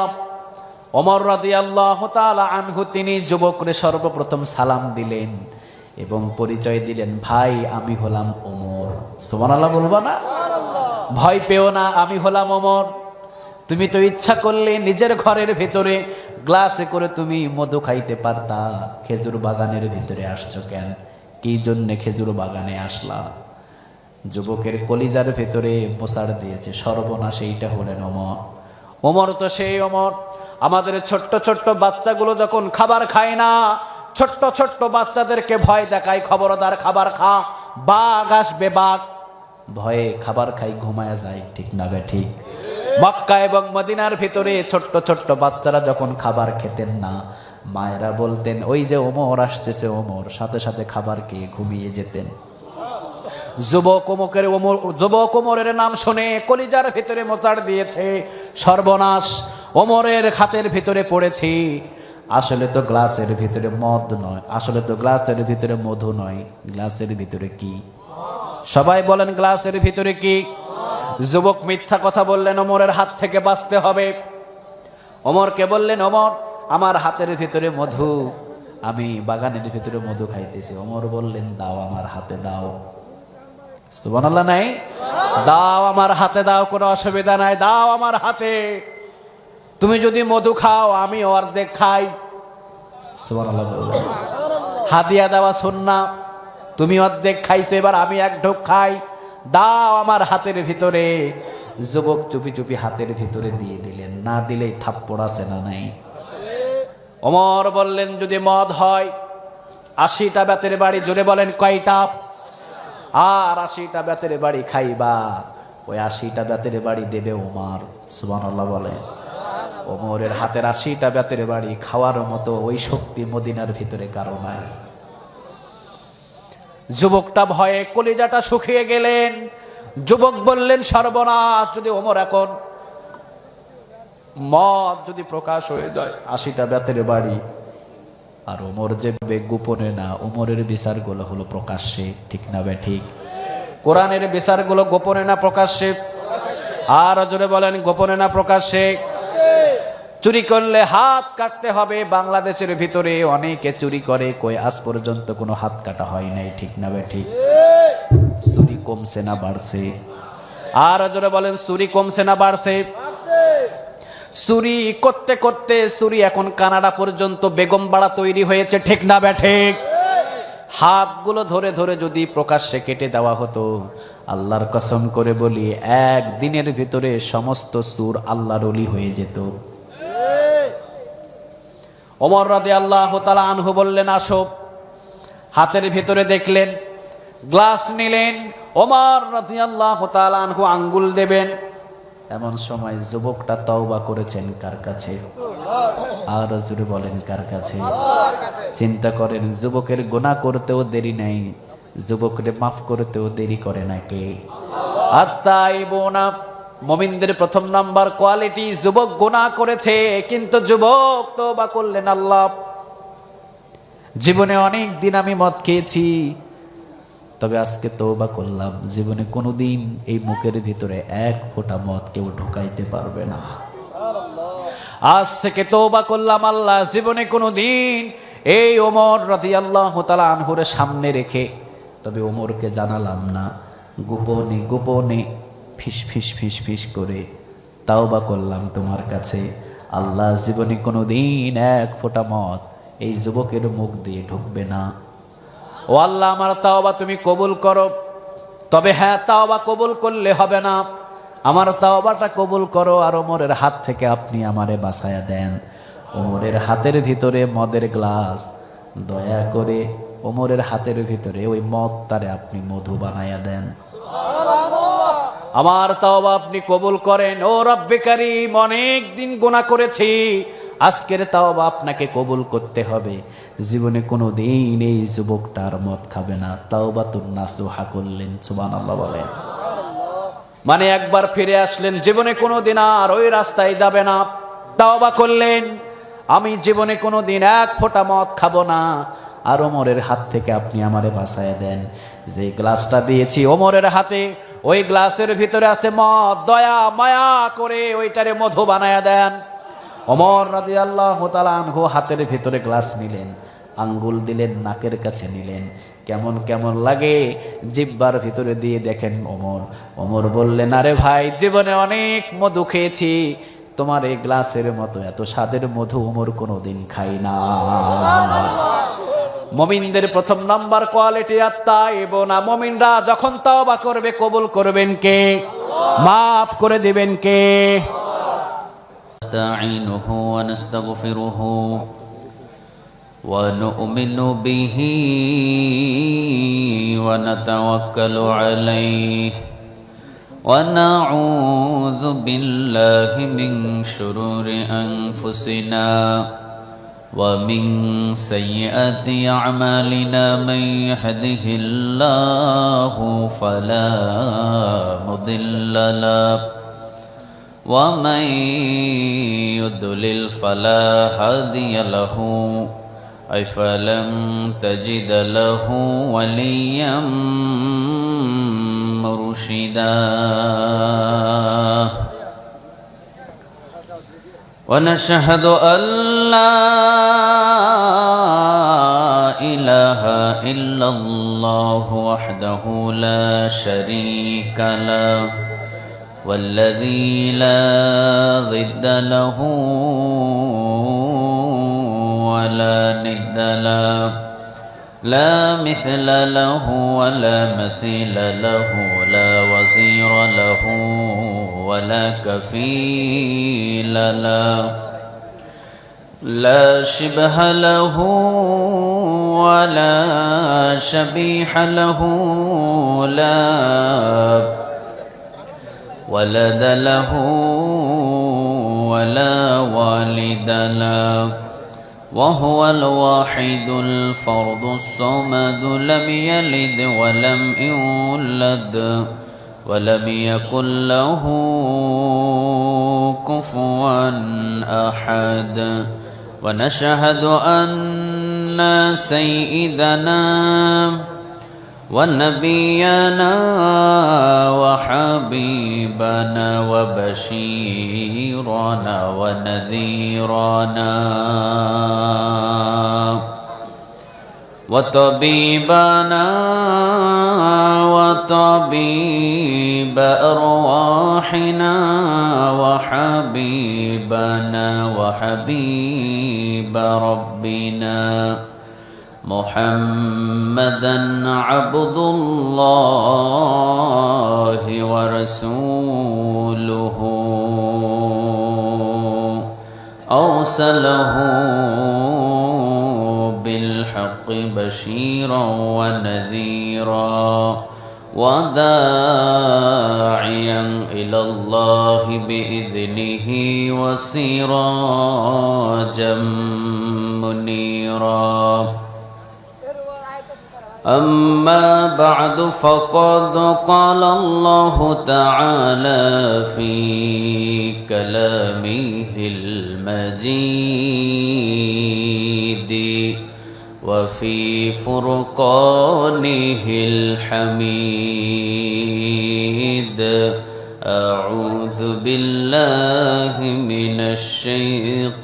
ওমর রাদিয়াল্লাহু তাআলা আনহু তিনি যুবকরে সর্বপ্রথম সালাম দিলেন এবং পরিচয় দিলেন, ভাই আমি হলাম ওমর। সুবহানাল্লাহ বলবা না? ভয় পেও না, আমি হলাম ওমর। তুমি তো ইচ্ছা করলে নিজের ঘরের ভিতরে গ্লাসে করে তুমি মধু খাইতে পারতা, খেজুর বাগানের ভিতরে আসছো কেন? কি জন্য খেজুর বাগানে আসলা? যুবকের কলিজার ভেতরে মোসার দিয়েছে, সর্বনাশ এইটা হলেন ওমর। ওমর তো সেই ওমর, আমাদের ছোট্ট ছোট্ট বাচ্চাগুলো যখন খাবার খায় না, ছোট্ট ছোট্ট বাচ্চাদেরকে ভয় দেখায়, খবরদার খাবার খা, বাঘ আসবে বাঘ, ভয়ে খাবার খাই ঘুমায়া যায়, ঠিক না বে ঠিক? মক্কা এবং মদিনার ভিতরে ছোট্ট ছোট্ট বাচ্চারা যখন খাবার খেতেন না, মায়েরা বলতেন ওই যে ওমর আসতেছে ওমর, সাথে সাথে খাবার খেয়ে ঘুমিয়ে যেতেন। যুবক ওমরের নাম শুনে কলিজার ভিতরে মোচাড় দিয়েছে, সর্বনাশ, ওমরের হাতের ভিতরে পড়েছি। আসলে তো গ্লাসের ভিতরে মদ নয়, আসলে তো গ্লাসের ভিতরে মধু নয়, গ্লাসের ভিতরে কি? সবাই বলেন গ্লাসের ভিতরে কি? যুবক মিথ্যা কথা বললেন, ওমরের হাত থেকে বাঁচতে হবে। ওমরকে বললেন ওমর আমার হাতের ভিতরে মধু, আমি বাগানের ভিতরে মধু খাইতেছি। ওমর বললেন দাও আমার হাতে দাও। সুবহানাল্লাহ নাই? দাও আমার হাতে দাও, কোনো অসুবিধা নাই, দাও আমার হাতে। তুমি যদি মধু খাও আমি অর্ধেক খাই। সুবহানাল্লাহ বললেন। হাদিয়া দেওয়া সুন্নাহ, তুমি অর্ধেক খাইছো, এবার আমি এক ঢোক খাই, দাও আমার হাতের ভিতরে। যুবক চুপি চুপি হাতের ভিতরে দিয়ে দিলেন, না দিলেই থাপ্পড় আছে না নাই? ওমর বললেন যদি মদ হয় 80টা বেতের বাড়ি, জোরে বলেন কয়টা? আর 80টা বেতের বাড়ি খাইবা, ওই 80টা বেতের বাড়ি দেবে ওমর। সুবহানাল্লাহ বলেন। ওমরের হাতের 80টা বেতের বাড়ি খাওয়ার মতো ওই শক্তি মদিনার ভিতরে কারো নাই। যুবকটা ভয়ে কলিজাটা শুকিয়ে গেলেন। যুবক বললেন সর্বনাশ, যদি ওমর এখন মদ যদি প্রকাশ হয়ে যায়, 80টা বেতের বাড়ি, আর ওমর যে গোপনে না, ওমরের বিচারগুলো হলো প্রকাশ্যে, ঠিক না বে ঠিক? কোরআনের বিচারগুলো গোপনে না প্রকাশ্যে? আর জোরে বলেন গোপনে না প্রকাশ্যে? চুরি করলে হাত কাটতে হবে। বাংলাদেশের ভিতরে অনেকে চুরি করে, কই আজ পর্যন্ত কোনো হাত কাটা হয় নাই, ঠিক না বে ঠিক? চুরি কমছে না বাড়ছে? আর জোরে বলেন চুরি কমছে না বাড়ছে? চুরি করতে করতে চুরি এখন কানাডা পর্যন্ত বেগম বাড়া তৈরি হয়েছে, ঠিক না বে ঠিক? হাতগুলো ধরে ধরে যদি প্রকাশ্যে কেটে দেওয়া হতো, আল্লাহর কসম করে বলি একদিনের ভিতরে সমস্ত চোর আল্লাহর ওলি হয়ে যেত। ওমর রাদিয়াল্লাহু তাআলা আনহু বললেন আসো। হাতের ভিতরে দেখলেন, গ্লাস নিলেন, ওমর রাদিয়াল্লাহু তাআলা আনহু আঙ্গুল দেবেন, এমন সময় যুবকটা তওবা করেছেন কার কাছে? আর জোরে বলেন কার কাছে? চিন্তা করেন, যুবকের গুনাহ করতেও দেরি নাই, যুবকরে মাফ করতেও দেরি করে না কে? আত্তাইবুনা, মুমিনদের প্রথম নাম্বার কোয়ালিটি, যুবক গুনাহ করেছে কিন্তু যুবক তওবা করলেন। আল্লাহ, জীবনে অনেক দিন আমি মদ খেয়েছি, তবে আজকে তওবা করলাম, জীবনে কোনোদিন এই মুখের ভিতরে এক ফোঁটা মদ কেউ ঢোকাইতে পারবে না। আজ থেকে তওবা করলাম আল্লাহ, জীবনে কোনোদিন এই ওমর রাদিয়াল্লাহু তাআলা আনহুর সামনে রেখে, তবে ওমরকে জানালাম না, গোপনে গোপনে ফিস ফিস ফিস ফিস করে তাওবা করলাম তোমার কাছে, আল্লাহ জীবনে কোনো দিন এক ফোঁটা মদ এই যুবকের মুখ দিয়ে ঢুকবে না। ও আল্লাহ, আমার তাওবা তুমি কবুল করো। তবে হ্যাঁ, তাওবা কবুল করলে হবে না, আমার তাওবাটা কবুল করো, আর ওমরের হাত থেকে আপনি আমারে বাঁচায়া দেন। ওমরের হাতের ভিতরে মদের গ্লাস, দয়া করে ওমরের হাতের ভিতরে ওই মদটারে আপনি মধু বানায়া দেন। আমার তাওবা আপনি কবুল করেন। ও রব্বে কারীম, অনেক দিন গুনাহ করেছি, আজকের তাওবা আপনাকে কবুল করতে হবে। জীবনে কোনো দিন এই যুবকটার মদ খাবে না। তাওবাতুন নাসুহা করলেন, সুবহানাল্লাহ বলেন। মানে একবার ফিরে আসলেন, জীবনে কোনো দিন আর ওই রাস্তায় যাবে না। তাওবা করলেন, আমি জীবনে কোনো দিন এক ফোঁটা মদ খাবো না, আর ওমরের হাত থেকে আপনি আমারে বাঁচায়া দেন। যে গ্লাসটা দিয়েছি ওমরের হাতে, ওই গ্লাসের ভিতরে আছে মদ, দয়া মায়া করে ওইটারে মধু বানায়া দেন। ওমর রাদিয়াল্লাহু তাআলা আনহু হাতের ভিতরে গ্লাস নিলেন, আঙ্গুল দিলেন, নাকের কাছে নিলেন, কেমন কেমন লাগে জিহ্বার ভিতরে দিয়ে দেখেন ওমর। ওমর বললেন, আরে ভাই, জীবনে অনেক মধু খেয়েছি, তোমার এই গ্লাসের মতো এত স্বাদের মধু ওমর কোনোদিন খাই না। মুমিনদের প্রথম নাম্বার কোয়ালিটি আত-তাইবুনা। মুমিনরা যখন তাওবা করবে, কবুল করবেন কে? মাফ করে দিবেন কে? نستعينه ونستغفره ونؤمن به ونتوكل عليه ونعوذ بالله من شرور أنفسنا ومن سيئات أعمالنا من يهده الله فلا مضل له ومن يضلل فلا هادي له فلن تجد له وليا مرشدا ونشهد أن لا إله إلا الله وحده لا شريك له والذي لا ضد له ولا ند له لا مثل له ولا مثيل له لا وزير له ولا كفيل له لا شبه له ولا شبيح له لا ولد له ولا والد له وهو الواحد الفرد الصمد لم يلد ولم يولد ولم يكن له كفوا أحد ونشهد أن سيدنا ونبينا وحبيبنا وبشيرنا ونذيرنا وطبيبنا وطبيب أرواحنا وحبيبنا وحبيب ربنا محمدا عبد الله ورسوله أرسله بالحق بشيرا ونذيرا وداعيا إلى الله بإذنه وسراجا منيرا أما بعد فقد قال الله تعالى في كلامه المجيد وفي فرقانه الحميد أعوذ بالله من الشيطان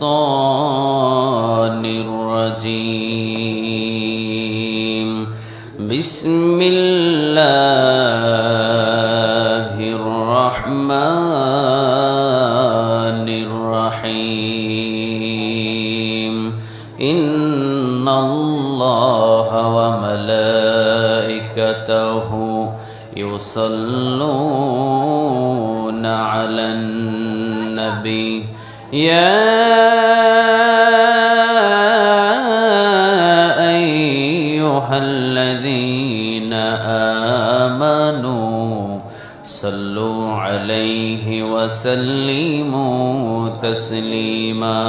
الرجيم بسم الله الرحمن الرحيم إن الله وملائكته يصلون على النبي يا أيها الذين آمنوا صلوا عليه وسلموا تسليما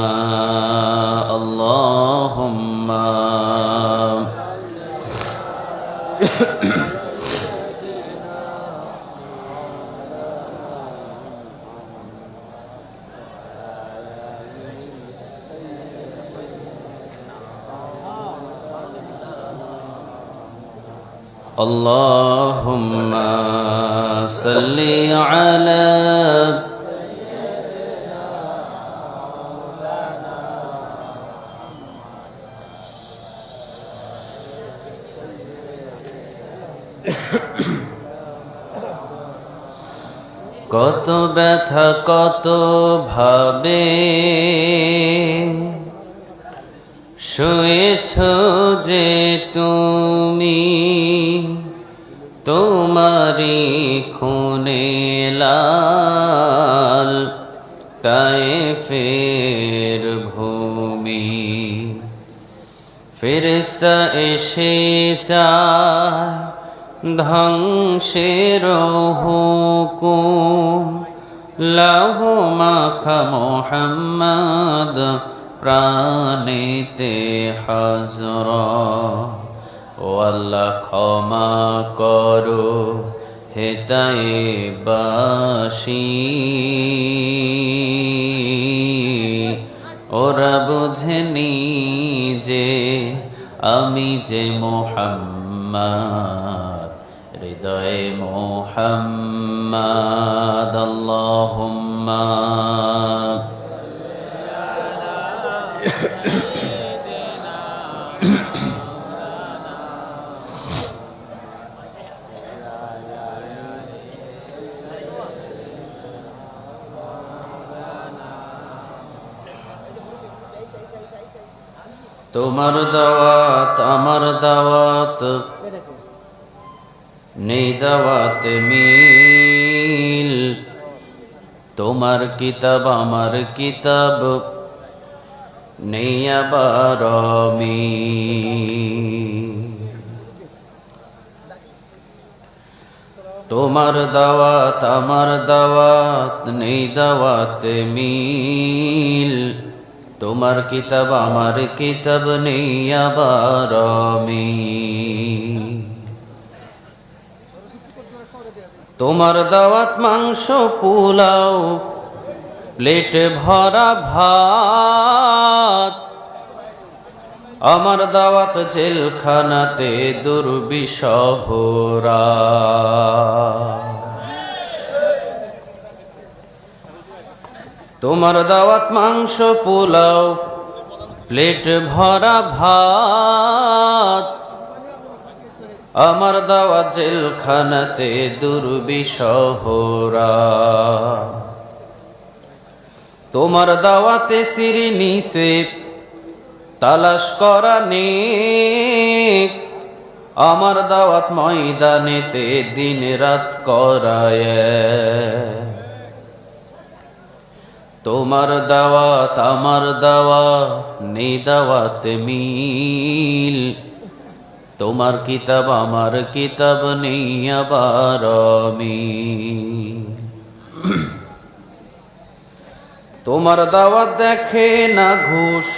اللهم اللهم صل على কত ব্যথা কত ভাবে শুয়েছ যে তুমি তোমারি খুনে লাল তায়েফের ভূমি ফেরেশতা এসে চায় ধ্বংসের হুকুম লাহ মাখা মোহাম্মদ প্রাণেতে হাজর ও আল্লাহ ক্ষমা করো হেতায়ে বাসি ওরা বুঝেনি যে আমি যে মোহাম্মদ হৃদয়ে মোহাম্মদ আল্লাহুম্মা তোমার দাওয়াত আমার দাওয়াত নেই দাওয়াত মিল তোমার কিতাব আমার কিতাব নেই আবার মিল তোমার দাওয়াত আমার দাওয়াত নেই দাওয়াত মিল তোমার কিতাব আমার কিতাব নেই আবার মিল তোমার দাওয়াত মাংস পোলাও প্লেটে ভরা ভাত আমার দাওয়াত জেলখানাতে দুর্বিষহরা তোমার দাওয়াত মাংস পোলাও প্লেট ভরা ভাত আমার দাওয়াত জেলখানাতে দুর্বিষহরা তোমার দাওয়াতে সিঁড়ি নিচে তালাশ করা নেক আমার দাওয়াত ময়দানেতে দিন রাত করায় তোমার দাওয়াত আমার দাওয়াত নেই দাওয়াত মিল তোমার কিতাব আমার কিতাব নেই আবার মিল তোমার দাওয়াত দেখে না ঘুষ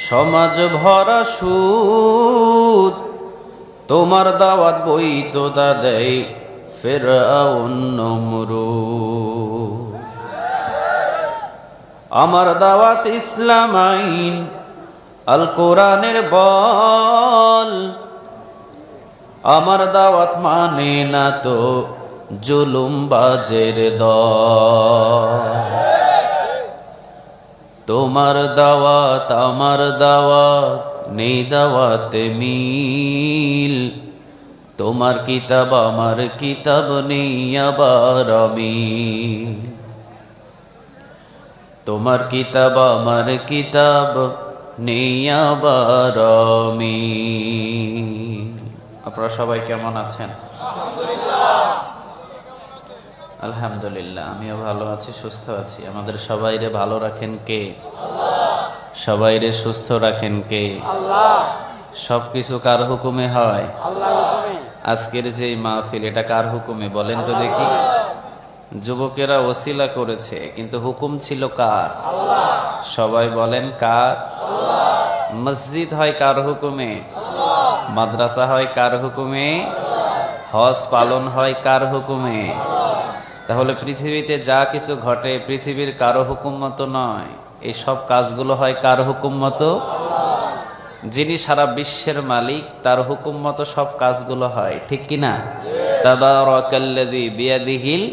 সমাজ ভরা সুদ তোমার দাওয়াত বৈধতা দেয় ফিরআউন নমরুদ আমার দাওয়াত ইসলাম আইন আল কোরআনের বল আমার দাওয়াত মানে না তো জুলুমবাজের দল। তোমার দাওয়াত আমার দাওয়াত, নেই দাওয়াতে মিল। তোমার কিতাব আমার কিতাব, নেই আবার মিল। তোমার কিতাব আমার কিতাব, নেই আবার মিল। আপনারা সবাই কেমন আছেন? আলহামদুলিল্লাহ, আমিও ভালো আছি, সুস্থ আছি। আমাদের সবাইরে ভালো রাখেন কে? সবাইরে সুস্থ রাখেন কে? সবকিছু কার হুকুমে হয়? আজকের যে মাহফিল, এটা কার হুকুমে বলেন তো দেখি? যুবকেরা ওসিলা করেছে, কিন্তু হুকুম ছিল কার? সবাই বলেন কার? মসজিদ হয় কার হুকুমে? মাদ্রাসা হয় কার হুকুমে? হজ পালন হয় কার হুকুমে? তাহলে পৃথিবীতে যা কিছু ঘটে পৃথিবীর কারো হুকুম মতো নয়, এই সব কাজগুলো হয় কার হুকুম মতো? যিনি সারা বিশ্বের মালিক, তার হুকুম মতো সব কাজগুলো হয়, ঠিক কিনা? তাবারাকাল্লাযী বিয়াদিহিল,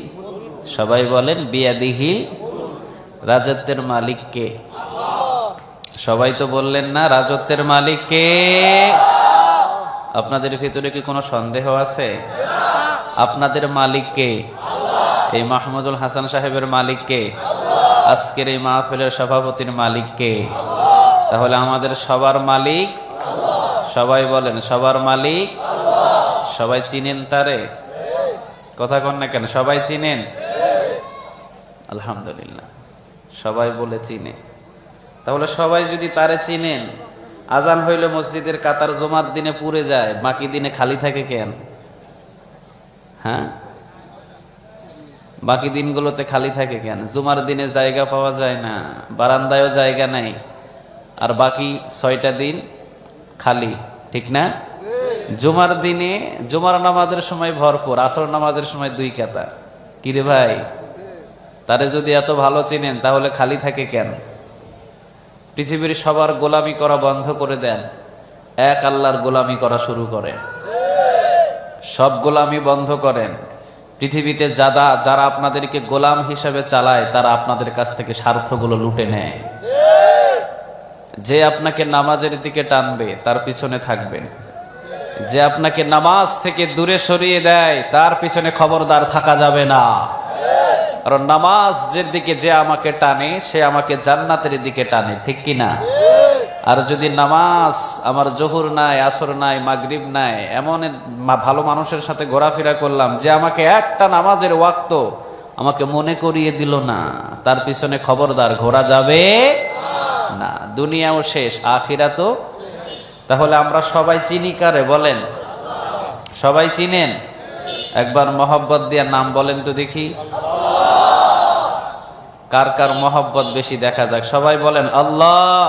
সবাই বলেন বিয়াদিহিল। রাজত্বের মালিক কে? সবাই তো বললেন না রাজত্বের মালিক কে? আপনাদের ভিতরে কি কোনো সন্দেহ আছে? আপনাদের মালিক কে? এই মাহমুদুল হাসান সাহেবের মালিক কে? আজকের এই মাহফিলের সভাপতির মালিক কে? তাহলে আমাদের সবার মালিক? সবাই বলেন সবার মালিক। সবাই চিনেন তারে? কথা কন না কেন? সবাই চিনেন? আলহামদুলিল্লাহ, সবাই বলে চিনে। তাহলে সবাই যদি তারে চিনেন, আজান হইলে মসজিদের কাতার জুমার দিনে পুড়ে যায়, বাকি দিনে খালি থাকে কেন? হ্যাঁ, বাকি দিনগুলোতে খালি থাকে কেন? জুমার দিনে জায়গা পাওয়া যায় না, বারান্দায়ও জায়গা নাই, আর বাকি 6টা দিন খালি, ঠিক না? জুমার দিনে জুমার নামাজের সময় ভরপুর, আসর নামাজের সময় 2 কাতার। কিরে ভাই, তারে যদি এত ভালো চিনেন তাহলে খালি থাকে কেন? পৃথিবীর সবার গোলামি করা বন্ধ করে দেন, এক আল্লাহর গোলামি করা শুরু করেন। সব গোলামি বন্ধ করেন। পৃথিবীতে যারা আপনাদেরকে গোলাম হিসেবে চালায়, তারা আপনাদের কাছ থেকে স্বার্থগুলো লুটে নেয়। যে আপনাকে নামাজের দিকে টানবে, তার পিছনে থাকবেন। যে আপনাকে নামাজ থেকে দূরে সরিয়ে দেয়, তার পিছনে খবরদার থাকা যাবে না। কারণ নামাজের দিকে যে আমাকে টানে, সে আমাকে জান্নাতের দিকে টানে, ঠিক কিনা? আর যদি নামাজ আমার জোহর নাই, আসর নাই, মাগরিব নাই, এমন ভালো মানুষের সাথে ঘোরাফেরা করলাম যে আমাকে একটা নামাজের ওয়াক্ত আমাকে মনে করিয়ে দিল না, তার পিছনে খবরদার ঘোরা যাবে না। দুনিয়াও শেষ, আখিরাতও। তাহলে আমরা সবাই চিনি কারে বলেন? সবাই চিনেন? একবার মহব্বত দিয়া নাম বলেন তো দেখি। কার কার মহব্বত বেশি দেখা যাক। সবাই বলেন আল্লাহ।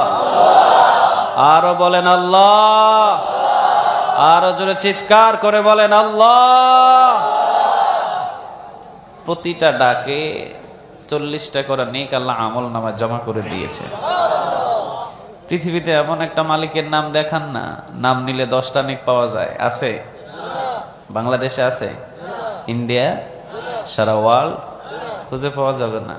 আরো বলেন আল্লাহ। আরো জোরে চিৎকার করে বলেন আল্লাহ। প্রতিটা ডাকে 40টা করে নেক আল্লাহ আমল নামায় জমা করে দিয়েছে। পৃথিবীতে এমন একটা মালিকের নাম দেখান না, নাম নিলে 10টা নেক পাওয়া যায়। আছে? বাংলাদেশে আছে? ইন্ডিয়া, সারা ওয়ার্ল্ড খুঁজে পাওয়া যাবে না।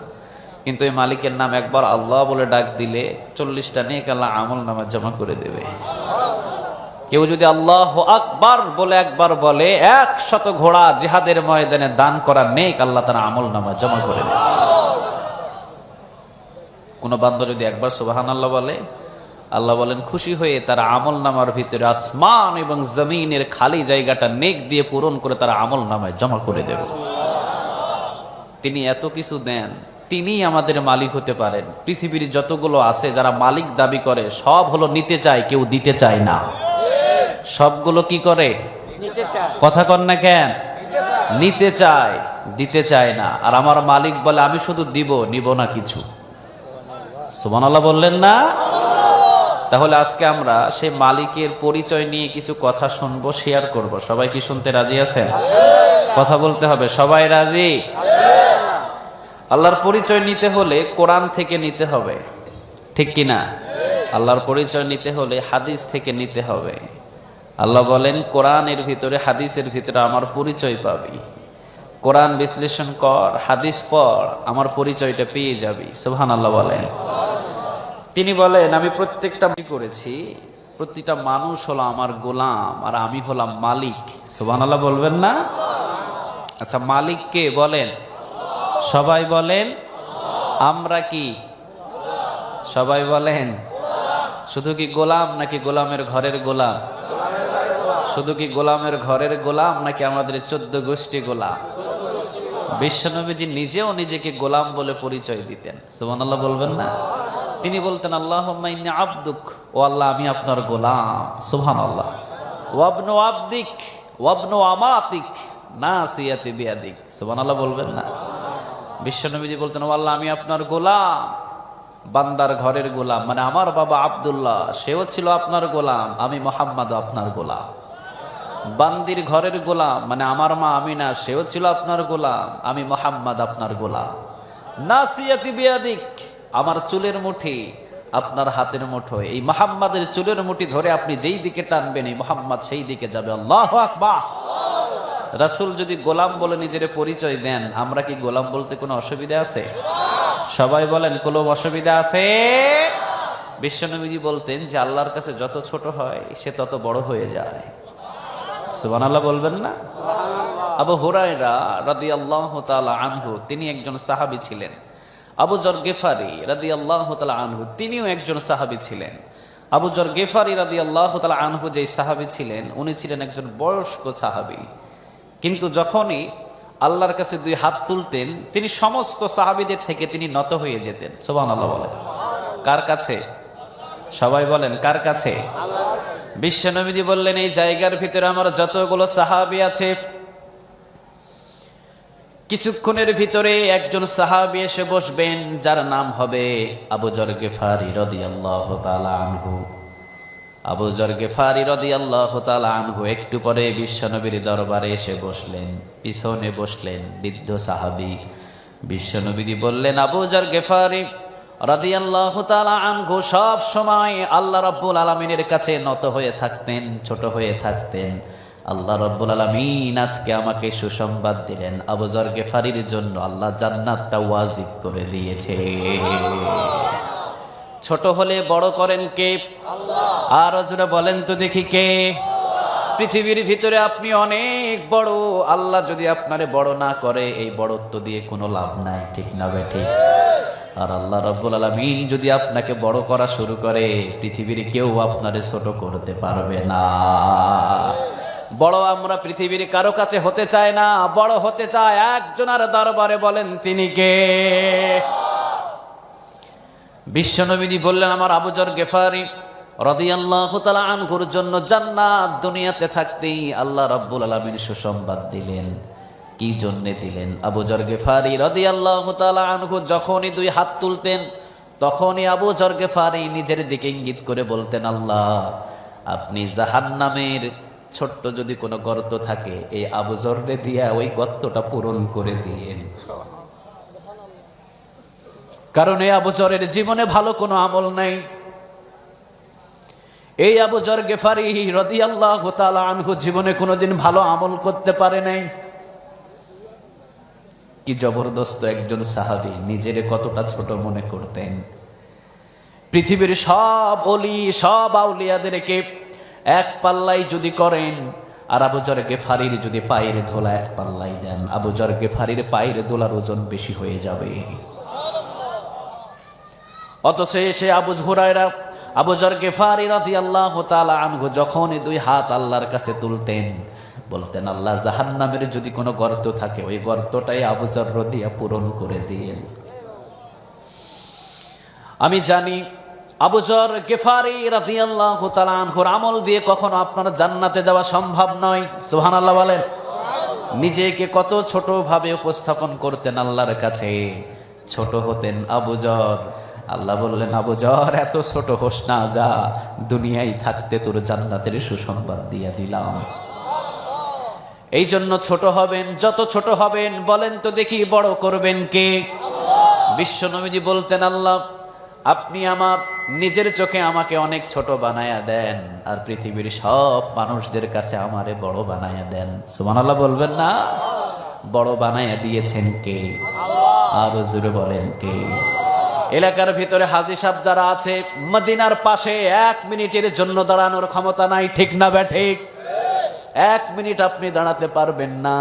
কিন্তু এই মালিকের নাম একবার আল্লাহ বলে ডাক দিলে 40টা নেক আল্লাহ আমল নামা জমা করে দেবে। কেউ যদি আল্লাহ আকবার বলে একবার বলে, 100 ঘোড়া জিহাদের ময়দানে দান করা নেক আল্লাহ তার আমল নামা জমা করে দেবে। কোন বান্দা যদি একবার সুবহানাল্লাহ বলে, আল্লাহ বলেন খুশি হয়ে তার আমল নামার ভিতরে আসমান এবং জমিনের খালি জায়গাটা নেক দিয়ে পূরণ করে তার আমল নামায় জমা করে দেব। তিনি এত কিছু দেন, তিনিই আমাদের মালিক হতে পারেন। পৃথিবীর যতগুলো আছে যারা মালিক দাবি করে, সব হলো নিতে চায়, কেউ দিতে চায় না। সবগুলো কি করে? কথা কন না কেন? নিতে চায়, দিতে চায় না। আর আমার মালিক বলে আমি শুধু দিব, নিব না কিছু। সুবহানাল্লাহ বললেন না? তাহলে আজকে আমরা সেই মালিকের পরিচয় নিয়ে কিছু কথা শুনবো, শেয়ার করব। সবাই কি শুনতে রাজি আছেন? কথা বলতে হবে। সবাই রাজি? আল্লাহর পরিচয় নিতে হলে কোরআন থেকে নিতে হবে, ঠিক কিনা? আল্লাহর পরিচয় নিতে হলে হাদিস থেকে নিতে হবে। আল্লাহ বলেন কোরআনের ভিতরে হাদিসের ভিতরে আমার পরিচয় পাবি। কোরআন বিশ্লেষণ কর, হাদিস পড়, আমার পরিচয়টা পেয়ে যাবি। সুবহানাল্লাহ বলেন। তিনি বলেন, আমি প্রত্যেকটা করেছি, প্রতিটা মানুষ হলো আমার গোলাম আর আমি হলাম মালিক। সুবহানাল্লাহ বলবেন না? আচ্ছা, মালিক কে বলেন? সবাই বলেন। আমরা কি? সবাই বলেন। শুধু কি গোলাম নাকি গোলামের ঘরের গোলাম? শুধু কি গোলামের ঘরের গোলাম নাকি আমাদের 14 গোষ্ঠী গোলাম? বিশ্বনবীজি নিজেও নিজেকে গোলাম বলে পরিচয় দিতেন। সুবহানাল্লাহ বলবেন না? তিনি বলতেন, আল্লাহুম্মা ইন্নী আবদুক, ও আল্লাহ আমি আপনার গোলাম। সুবহানাল্লাহ। ওয়াবনু আবদিক ওয়াবনু আমাতিক নাসিয়াতি বিয়াদিক। সুবহানাল্লাহ বলবেন না? বিশ্বনবীজি বলতেন, ও আল্লাহ আমি আপনার গোলাম, বান্দার ঘরের গোলাম, মানে আমার বাবা আব্দুল্লাহ সেও ছিল আপনার গোলাম, আমি মুহাম্মদ আপনার গোলাম। বান্দির ঘরের গোলাম, মানে আমার মা আমিনা সেও ছিল আপনার গোলাম, আমি মুহাম্মদ আপনার গোলাম। নাসিয়াতি বিয়াদিক, আমার চুলের মুঠি আপনার হাতের মুঠোয়, এই মুহাম্মাদের চুলের মুঠি ধরে আপনি যেই দিকে টানবেন এই মুহাম্মদ সেই দিকে যাবে। আল্লাহু আকবার। রাসূল যদি গোলাম বলে নিজের পরিচয় দেন, আমরা কি গোলাম বলতে কোনো অসুবিধা আছে? সবাই বলেন, কোনো অসুবিধা আছে? বিশ্বনবীজি বলতেন যে আল্লাহর কাছে যত ছোট হয় সে তত বড় হয়ে যায়। সুবহানাল্লাহ বলবেন না? আবু হুরায়রা রাদিয়াল্লাহু তাআলা আনহু তিনি একজন সাহাবী ছিলেন। আবু যর গিফারি রাদিয়াল্লাহু তাআলা আনহু তিনিও একজন সাহাবী ছিলেন। আবু যর গিফারি রাদিয়াল্লাহু তাআলা আনহু যেই সাহাবী ছিলেন, উনি ছিলেন একজন বয়স্ক সাহাবী। কিন্তু যখনই আল্লাহর কাছে 2 হাত তুলতেন, তিনি সমস্ত সাহাবীদের থেকে তিনি নত হয়ে যেতেন। সুবহানাল্লাহ বলেন। কার কাছে? সবাই বলেন, কার কাছে? বিশ্বনবীজি বললেন, এই জায়গার ভিতরে আমার যতগুলো সাহাবী আছে, কিছুক্ষণের ভিতরে একজন সাহাবী এসে বসবেন যার নাম হবে আবু যর গিফারি রাদিয়াল্লাহু তাআলা আনহু। আবু যর গিফারি রাদিয়াল্লাহু তাআলা আনহু একটু পরে বিশ্বনবীর দরবারে এসে বসলেন, পিছনে বসলেন বৃদ্ধ সাহাবী। বিশ্বনবী বললেন, আবু যর গিফারি রাদিয়াল্লাহু তাআলা আনহু সব সময় আল্লাহ রাব্বুল আলামিনের কাছে নত হয়ে থাকতেন, ছোট হয়ে থাকতেন। আল্লাহ রাব্বুল আলামিন আজকে আমাকে সুসংবাদ দিলেন, আবু যর গিফারির জন্য আল্লাহ জান্নাতটা ওয়াজিব করে দিয়েছে। ছোট হলে বড় করেন কে? আল্লাহ। আর জোরে বলেন তো দেখি কে? পৃথিবীর ভিতরে আপনি অনেক বড়, আল্লাহ যদি আপনারে বড় না করে এই বড়ত্ব দিয়ে কোনো লাভ নাই, ঠিক না বেঠিক? আর আল্লাহ রাব্বুল আলামিন যদি আপনাকে বড় করা শুরু করে, পৃথিবীর কেউ আপনারে ছোট করতে পারবে না। বড় আমরা পৃথিবীর কারো কাছে হতে চাই না, বড় হতে চায় একজনের দরবারে। বলেন তিনি কে? বিশ্বনবীজি বললেন, আমার আবু যর গিফারি রাদিয়াল্লাহু তাআলা আনহুর জন্য জান্নাত দুনিয়াতে থাকতেই আল্লাহ রাব্বুল আলামিন সুসংবাদ দিলেন। কি জন্য দিলেন? আবু যর গিফারি রাদিয়াল্লাহু তাআলা আনহু যখনই 2 হাত তুলতেন, তখনই আবু যর গিফারি নিজের দিকে ইঙ্গিত করে বলতেন, আল্লাহ আপনি জাহান্নামের ছোট্ট যদি কোনো গর্ত থাকে, এই আবু যরকে দিয়া ওই গর্তটা পূরণ করে দিয়েন। কারণ এই আবু যরের জীবনে ভালো কোনো আমল নাই। এই আবু যর গিফারি রাদিয়াল্লাহু তাআলা আনহু জীবনে কোনোদিন ভালো আমল করতে পারে নাই। কি জবরদস্ত একজন সাহাবী, নিজেরে কতটা ছোট মনে করতেন। পৃথিবীর সব ওলি সব আউলিয়াদেরকে এক পাল্লাই যদি করেন, আর আবু যর গিফারির যদি পায়ের ধুলা এক পাল্লাই দেন, আবু যর গিফারির পায়ের ধুলার ওজন বেশি হয়ে যাবে। অথচ সে আবু হুরায়রা আবু যর গিফারি রাদিয়াল্লাহু তাআলা আনহু যখনই 2 হাত আল্লাহর কাছে তুলতেন, বলতেন, আল্লাহ জাহান্নামের যদি কোনো গর্ত থাকে ওই গর্তটাই আবু যর দিয়া পূরণ করে দিয়েন। আমি জানি আবু যর গিফারি রাদিয়াল্লাহু তাআলা আনহুর আমল দিয়ে কখনো আপনার জান্নাতে যাওয়া সম্ভব নয়। সুবহানাল্লাহ বলেন। নিজেকে কত ছোট ভাবে উপস্থাপন করতেন আল্লাহর কাছে, ছোট হতেন আবু যর। আল্লাহ বললেন, আবু যর এত ছোট হোস না, যা দুনিয়ায় থাকতে তোর জান্নাতের সুসংবাদ দিয়ে দিলাম। এই জন্য ছোট হবেন, যত ছোট হবেন বলেন তো দেখি বড় করবেন কে? বিশ্বনবীজি বলতেন, আল্লাহ আপনি আমার নিজের চোখে আমাকে অনেক ছোট বানায়া দেন, আর পৃথিবীর সব মানুষদের কাছে আমারে বড় বানায়া দেন। সুবহানাল্লাহ বলবেন না? বড় বানায়া দিয়েছেন কে? আরো জোরে বলেন কে? এলাকার ভিতরে হাজী সাহেব যারা আছে, মদিনার পাশে 1 মিনিটের জন্য দাঁড়ানোর ক্ষমতা নাই, ঠিক না ঠিক? 1 মিনিট আপনি দাঁড়াতে পারবেন না।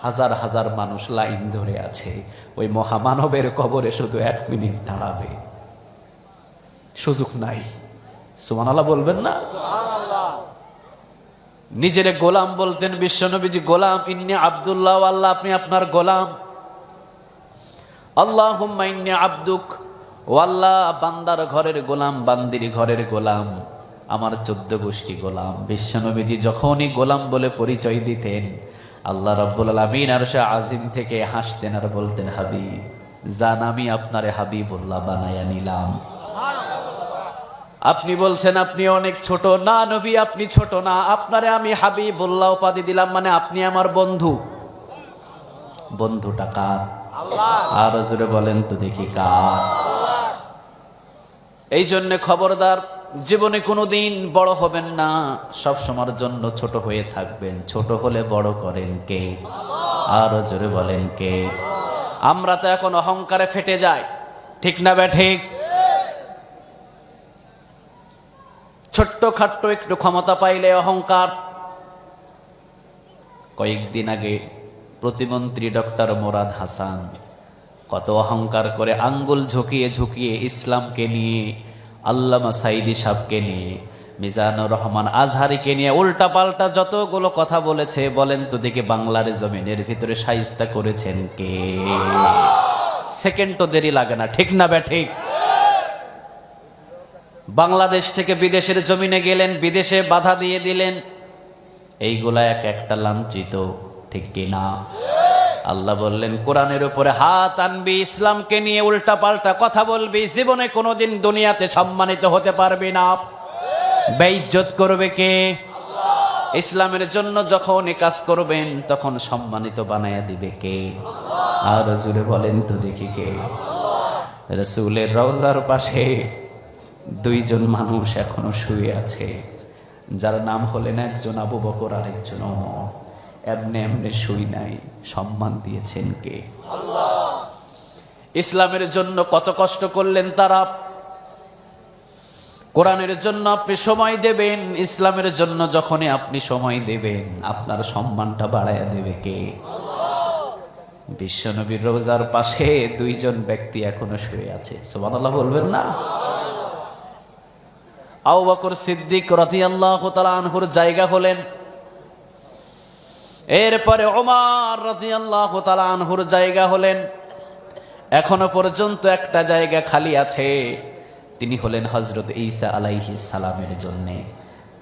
হাজার হাজার মানুষ লাইন ধরে আছে, ওই মহামানবের কবরে শুধু 1 মিনিট দাঁড়াবে, সুযোগ নাই। সুবহানাল্লাহ বলবেন না? নিজের গোলাম বলতেন বিশ্বনবীজি, গোলাম ইন্নী আব্দুল্লাহ, আল্লাহ আপনি আপনার গোলাম। আল্লাহুম্মা ইন্নী আব্দুক, ও আল্লাহ বান্দার ঘরের গোলাম, বান্দির ঘরের গোলাম, আমার 14 গোষ্ঠী গোলাম। বিশ্বনবীজি যখনই গোলাম বলে পরিচয় দিতেন, আল্লাহ রাব্বুল আলামিন আরশে আজিম থেকে হাসতেন আর বলতেন, হাবিব জান, আমি আপনারে হাবিবুল্লাহ বানায়া নিলাম। আপনি বলছেন আপনি অনেক ছোট, না নবী আপনি ছোট না, আপনারে আমি হাবিবুল্লাহ উপাধি দিলাম, মানে আপনি আমার বন্ধু। বন্ধুটা কার? আর জোরে বলেন তো দেখি কার? এই জন্য খবরদার, জীবনে কোনোদিন বড় হবেন না, সব সময়ের জন্য ছোট হয়ে থাকবেন। ছোট হলে বড় করেন কে? আর জোরে বলেন কে? আমরা তো এখন অহংকারে ফেটে যাই, ঠিক না ঠিক? ছোট্ট খাট্ট একটু ক্ষমতা পাইলে অহংকার। কয়েকদিন আগে প্রতিমন্ত্রী ডক্টর মোরাদ হাসান কত অহংকার করে আঙ্গুল ঝুঁকিয়ে ঝুঁকিয়ে ইসলামকে নিয়ে, আল্লামা সাইদি সাহেবকে নিয়ে, মিজানুর রহমান আজহারিকে নিয়ে উল্টা পাল্টা যতগুলো কথা বলেছে, বলেন তো দেখি বাংলার জমিনের ভিতরে শাইস্তা করেছেন কে? সেকেন্ড তো দেরি লাগে না, ঠিক না ঠিক? বাংলাদেশ থেকে বিদেশের জমিনে গেলেন, বিদেশে বাধা দিয়ে দিলেন, এইগুলা এক একটা লাঞ্ছিত, ঠিক কিনা? আল্লাহ বললেন কোরআনের উপরে হাত আনবি, ইসলামকে নিয়ে উল্টা পাল্টা কথা বলবি, জীবনে কোনোদিন দুনিয়াতে সম্মানিত হতে পারবি না। বেইজ্জত করবে কে? ইসলামের জন্য যখন কাজ করবেন তখন সম্মানিত বানায়া দিবে কে? আর জুড়ে বলেন তো দেখি কে? রাসূলের রওজার পাশে 2 জন মানুষ এখনো শুয়ে আছে, যার নাম হলেন একজন আবু বকর আর একজন ওমর। এমনি এমনি শুই নাই, সম্মান দিয়েছেন কে? আল্লাহ। ইসলামের জন্য কত কষ্ট করলেন তারা। কোরআনের জন্য আপনি সময় দেবেন, ইসলামের জন্য যখনই আপনি সময় দেবেন, আপনার সম্মানটা বাড়ায়া দেবে কে? বিশ্বনবীর রওজার পাশে 2 জন ব্যক্তি এখনো শুয়ে আছে, সুবহানাল্লাহ বলবেন না? আবু বকর সিদ্দিক রাদিয়াল্লাহু তাআলা আনহুর জায়গা হলেন, এরপরে ওমর রাদিয়াল্লাহু তাআলা আনহুর জায়গা হলেন। এখনো পর্যন্ত একটা জায়গা খালি আছে, তিনি হলেন হযরত ঈসা আলাইহিস সালামের জন্য,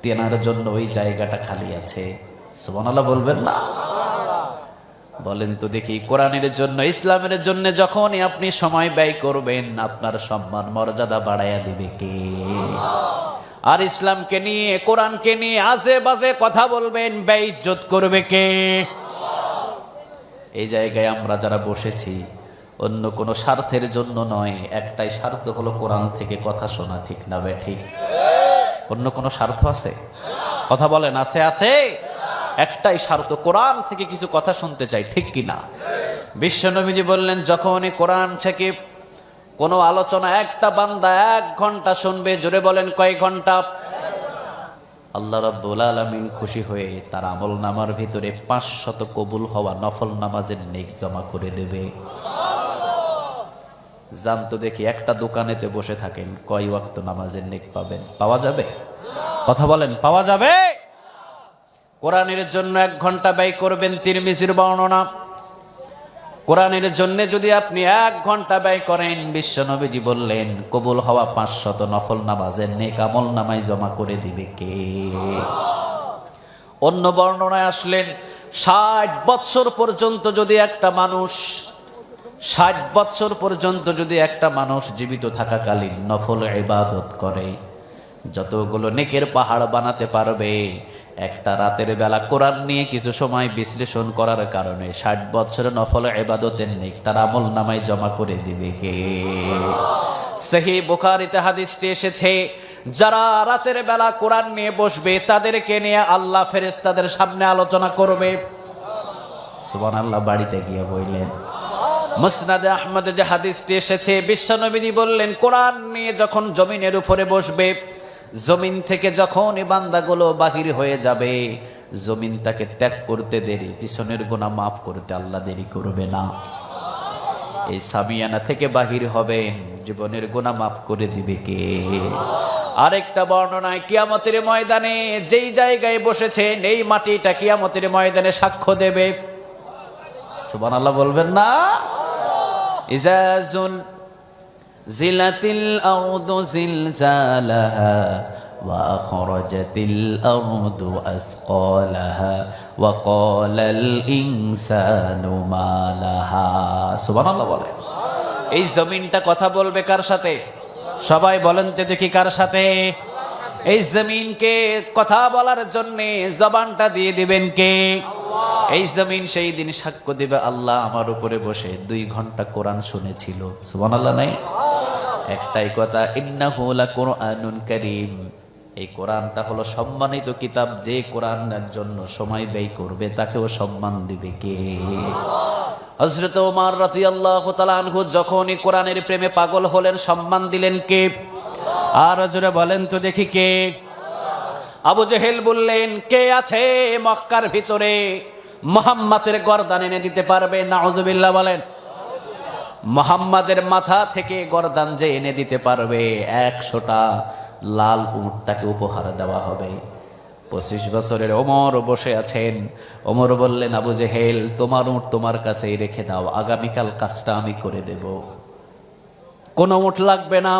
তেনার জন্য ওই জায়গাটা খালি আছে। সুবহানাল্লাহ বলবেন না? বলেন তো দেখি, কোরআনের জন্য, ইসলামের জন্য যখনই আপনি সময় ব্যয় করবেন, আপনার সম্মান মর্যাদা বাড়ায়া দিবে কে? আর ইসলামকে নিয়ে, কোরআনকে নিয়ে আজে বাজে কথা বলবেন, বেইজ্জত করবে কে? এই জায়গায় আমরা যারা বসেছি অন্য কোনো স্বার্থের জন্য নয়, একটাই স্বার্থ হলো কোরআন থেকে কথা শোনা, ঠিক না ঠিক? অন্য কোনো স্বার্থ আছে? কথা বলেন, আছে? আছে একটাই স্বার্থ, কোরআন থেকে কিছু কথা শুনতে চাই, ঠিক কিনা? বিশ্বনবীজি বললেন যখনই কোরআন থেকে কোনো আলোচনা একটা বান্দা 1 ঘন্টা শুনবে, জোরে বলেন কয় ঘন্টা? আল্লাহ রাব্বুল আলামিন খুশি হয়ে তার আমল নামার ভিতরে 500 কবুল হওয়া নফল নামাজের নেক জমা করে দেবে। জানতো দেখি, একটা দোকানেতে বসে থাকেন, কয় ওয়াক্ত নামাজের নেক পাবেন? পাওয়া যাবে? কথা বলেন, পাওয়া যাবে? কোরআনের জন্য 1 ঘন্টা ব্যয় করবেন, তিরমিজির বর্ণনা। কোরআনের জন্য যদি আপনি 1 ঘন্টা ব্যয় করেন, বিশ্বনবীজি বললেন কবুল হওয়া 500 নফল নামাজের নেক আমল নামায় জমা করে দিবে কে? অন্য বর্ণনায় আসলেন 60 বৎসর পর্যন্ত যদি একটা মানুষ, 60 বৎসর পর্যন্ত যদি একটা মানুষ জীবিত থাকাকালীন নফল ইবাদত করে, যতগুলো নেকের পাহাড় বানাতে পারবে, একটা রাতের বেলা কোরআন নিয়ে কিছু সময় বিশ্লেষণ করার কারণে 60 বছরের নফল ইবাদতের নেক তার আমল নামায় জমা করে দিবে কে? সহিহ বুখারীতে হাদিসটি এসেছে, যারা রাতের বেলা কোরআন নিয়ে বসবে তাদেরকে নিয়ে আল্লাহ ফেরেশতাদের সামনে আলোচনা করবে। সুবহানাল্লাহ বাড়িতে গিয়ে বললেন। মুসনাদে আহমদে যে হাদিসটি এসেছে, বিশ্বনবী বললেন কোরআন নিয়ে যখন জমিনের উপরে বসবে, জমিন থেকে যখন এই বান্দাগুলো বাহির হয়ে যাবে, জমিনটাকে ত্যাগ করতে দেরি, পিছনের গুনাহ মাফ করতে আল্লাহ দেরি করবে না। এই সামিয়ানা থেকে বাহির হবেন, জীবনের গুনাহ মাফ করে দিবে কে? আরেকটা বর্ণনায় কিয়ামতের ময়দানে যেই জায়গায় বসেছেন এই মাটিটা কিয়ামতের ময়দানে সাক্ষ্য দেবে। সুবহানাল্লাহ বলবেন না? ইজাজুল জিলাতিল আরদু জিলজালাহা ওয়া আখরাজাতিল আরদু আসকালাহা ওয়া ক্বালাল ইনসানু মা লাহা। সুবহানাল্লাহ বলেন। এই জমিনটা কথা বলবে কার সাথে? সবাই বলেন তো দেখি কার সাথে? এই জমিনকে কথা বলার জন্য জবানটা দিয়ে দিবেন কে? এই জমিন সেই দিন সাক্ষ্য দিবে আল্লাহ আমার উপরে বসে 2 ঘন্টা কোরআন শুনেছিল। সুবহানাল্লাহ নাই? একটাই কথা, ইন্নাহু লাকুরআনুন কারীম। এই কোরআনটা হলো সম্মানিত কিতাব, যে কোরআনের জন্য সময় ব্যয় করবে তাকেও সম্মান দিবে কে? হযরত ওমর রাদিয়াল্লাহু তাআলা আনহু যখনই কোরআনের প্রেমে পাগল হলেন, সম্মান দিলেন কে? আর জোরে বলেন তো দেখি কে? আবু জেহেল বললেন, কে আছে মক্কার ভিতরে মুহাম্মাদের গর্দান এনে দিতে পারবে? নাউজুবিল্লাহ বলেন। মুহাম্মাদের মাথা থেকে গর্দান যে এনে দিতে পারবে, 100টা লাল উট তাকে উপহার দেওয়া হবে। 25 বছরের ওমর বসে আছেন। ওমর বললেন, আবু জেহেল তোমার উট তোমার কাছেই রেখে দাও, আগামীকাল কাজটা আমি করে দেব, কোনো উট লাগবে না।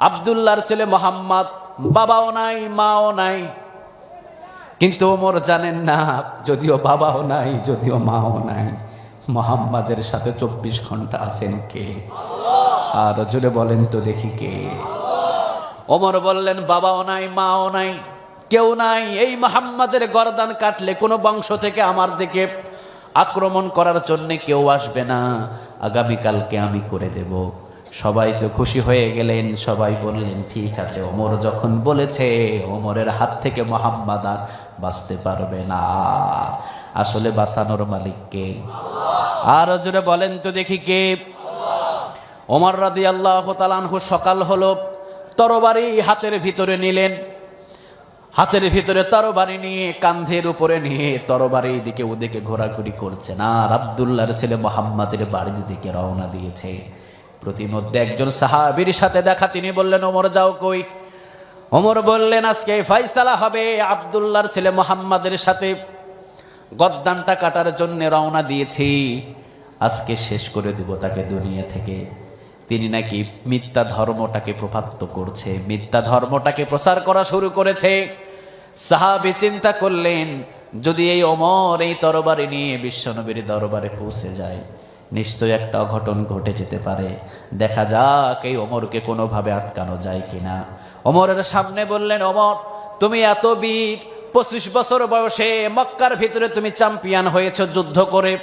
আব্দুল্লাহর ছেলে মোহাম্মদ, বাবাও নাই মাও নাই, কিন্তু ওমর জানেন না, যদিও বাবাও নাই যদিও মাও নাই, মোহাম্মদের সাথে 24 ঘন্টা আছেন কে? আর জোরে বলেন তো দেখি কে? ওমর বললেন, বাবাও নাই মাও নাই কেউ নাই, এই মুহাম্মাদের গর্দান কাটলে কোনো বংশ থেকে আমার দিকে আক্রমণ করার জন্য কেউ আসবে না, আগামীকালকে আমি করে দেব। সবাই তো খুশি হয়ে গেলেন, সবাই বললেন ঠিক আছে। ওমর যখন বলেছে, ওমরের হাত থেকে মুহাম্মদ আর বাঁচতে পারবে না। আসলে বাঁচানোর মালিক কে? আর জোরে বলেন তো দেখি কে? ওমর রাদিয়াল্লাহু তাআলা আনহু সকাল হলো, তরবারি হাতের ভিতরে নিলেন, হাতের ভিতরে তরবারি নিয়ে কাঁধের উপরে নিয়ে তরবারি দিকে ওদিকে ঘোরাঘুরি করছেন। আর আব্দুল্লাহর ছেলে মুহাম্মাদের বাড়ির দিকে রওনা দিয়েছে। প্রতিমধ্যে একজন সাহাবীর সাথে দেখা, তিনি বললেন, ওমর যাও কই? ওমর বললেন, আজকে ফয়সালা হবে আব্দুল্লাহর ছেলে মুহাম্মাদের সাথে, গদ্দানটা কাটার জন্য রওনা দিয়েছি, আজকে শেষ করে দেব তাকে দুনিয়া থেকে। তিনি নাকি মিথ্যা ধর্মটাকে প্রপাত্য করছে, মিথ্যা ধর্মটাকে প্রচার করা শুরু করেছে। সাহাবী চিন্তা করলেন, যদি এই ওমর এই তরবারি নিয়ে বিশ্বনবীর দরবারে পৌঁছে যায়, নিশ্চয় একটা অঘটন ঘটে যেতে পারে। দেখা যাক এই ওমরকে কোনোভাবে আটকানো যায় কিনা। ওমরের সামনে বললেন, ওমর তুমি এত বীর, 25 বছর বয়সে মক্কার ভিতরে তুমি চ্যাম্পিয়ন হয়েছ যুদ্ধ করে,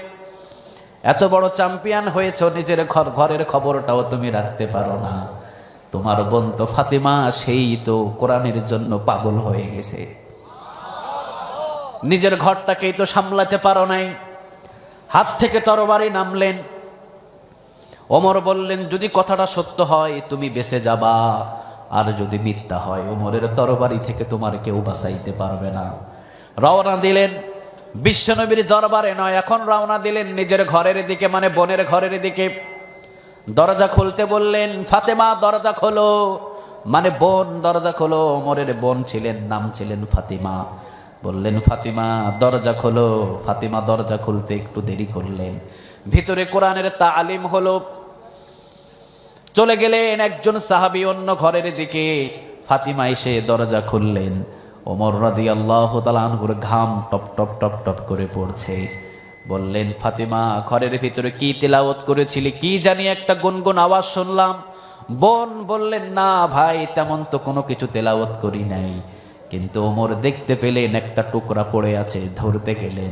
এত বড় চ্যাম্পিয়ন হয়েছ, নিজের ঘরের খবরটাও তুমি রাখতে পারো না। তোমার বোন তো ফাতেমা, সেই তো কোরআনের জন্য পাগল হয়ে গেছে, নিজের ঘরটাকেই তো সামলাতে পারো নাই। হাত থেকে তরবারি নামলেন। ওমর বললেন, যদি কথাটা সত্য হয় তুমি বেঁচে যাবা, আর যদি মিথ্যা হয় ওমরের তরবারি থেকে তোমার কেউ বাঁচাইতে পারবে না। রওনা দিলেন বিশ্বনবীর দরবারে নয়, এখন রওনা দিলেন নিজের ঘরের দিকে, মানে বোনের ঘরের দিকে। দরজা খুলতে বললেন, ফাতেমা দরজা খোলো, মানে বোন দরজা খোলো। ওমরের বোন ছিলেন, নাম ছিলেন ফাতিমা। বললেন, ফাতিমা দরজা খোলো। ফাতিমা দরজা খুলতে একটু দেরি করলেন। ভিতরে কোরআনের তালিম হলো। চলে গেলেন একজন সাহাবী অন্য ঘরের দিকে। ফাতিমা এসে দরজা খুললেন। ওমর রাদিয়াল্লাহু তাআলা আনহুর ঘাম টপ টপ টপ টপ করে পড়ছে। বললেন, ফাতিমা ঘরের ভিতরে কি তিলাওয়াত করেছিলি? কি জানি একটা গুনগুন আওয়াজ শুনলাম। বোন বললেন, না ভাই, তেমন তো কোনো কিছু তেলাওয়াত করি নাই, কিন্তু ওমর দেখতে পেলেন একটা টুকরা পড়ে আছে, ধরতে গেলেন।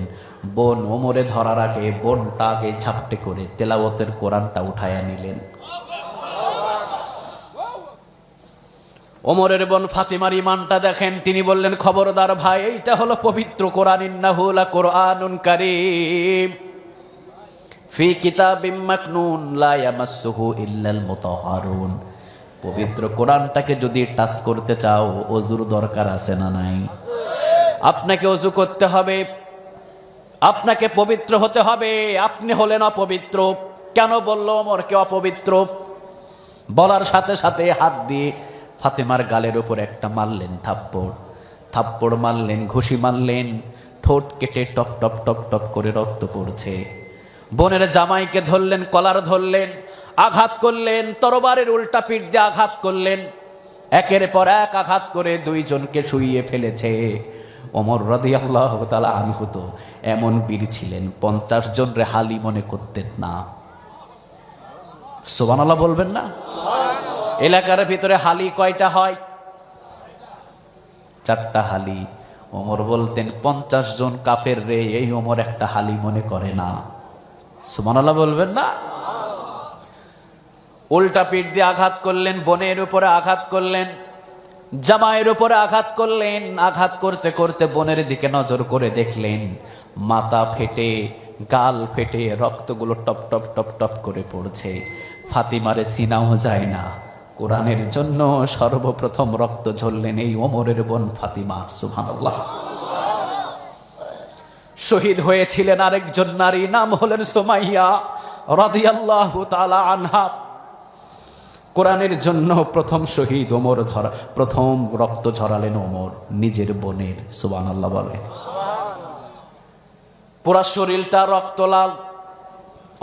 বোন ওমরে ধরার আগে বোনটাকে ঝাপটে করে তেলাওয়াতের কোরআনটা উঠায়া নিলেন। ওমরের বোন ফাতিমার ইমানটা দেখেন, তিনি বললেন, খবরদার ভাই, এইটা হলো পবিত্র কোরআন, ইন্নাহু লাকুরআনুন কারীম ফি কিতাবিম মাকনুন লা ইয়ামাসসুহু ইল্লাল মুতাহহারুন। পবিত্র কোরআনটাকে যদি টাচ করতে চাও, ওযুর দরকার আছে না নাই? আপনাকে ওযু করতে হবে, আপনাকে পবিত্র হতে হবে। আপনি হলেন অপবিত্র। কেন বললো ওমরকে অপবিত্র? বলার সাথে সাথে হাত দিয়ে ফাতেমার গালের উপর একটা মারলেন থাপ্পড়, থাপ্পড় মারলেন, ঘুষি মারলেন, ঠোঁট কেটে টপ টপ টপ টপ করে রক্ত পড়ছে। বোনের জামাইকে ধরলেন, কলার ধরলেন, আঘাত করলেন, তরবারের উল্টা পিঠ দিয়ে আঘাত করলেন, একের পর এক আঘাত করে দুইজনকে শুইয়ে ফেলেছে। ওমর রাদিয়াল্লাহু তাআলা আনহু তো এমন বীর ছিলেন, 50 জন রে হালি মনে করতেন না। সুবহানাল্লাহ বলবেন না? এলাকার ভিতরে হালি কয়টা হয়? 4টা হালি। ওমর বলতেন 50 জন কাফের রে এই ওমর একটা হালি মনে করে না। সুবহানাল্লাহ বলবেন না? উল্টা পিঠ দিয়ে আঘাত করলেন, বোনের উপরে আঘাত করলেন, জামাইয়ের উপরে আঘাত করলেন। আঘাত করতে করতে বোনের দিকে নজর করে দেখলেন মাথা ফেটে, গাল ফেটে রক্তগুলো টপ টপ টপ টপ করে পড়ছে। ফাতিমারে চিনাও যায় না। কোরআনের জন্য সর্বপ্রথম রক্ত ঝরলেন এই ওমরের বোন ফাতিমা। সুবহানাল্লাহ। শহীদ হয়েছিলেন আরেকজন নারী, নাম হলেন সুমাইয়া রাদিয়াল্লাহু তাআলা আনহা। কোরআনের জন্য প্রথম শহীদ ওমর, প্রথম রক্ত ঝরালেন ওমর নিজের বোনের। সুবহানাল্লাহ বলে। পুরা শরীরটা রক্ত লাল।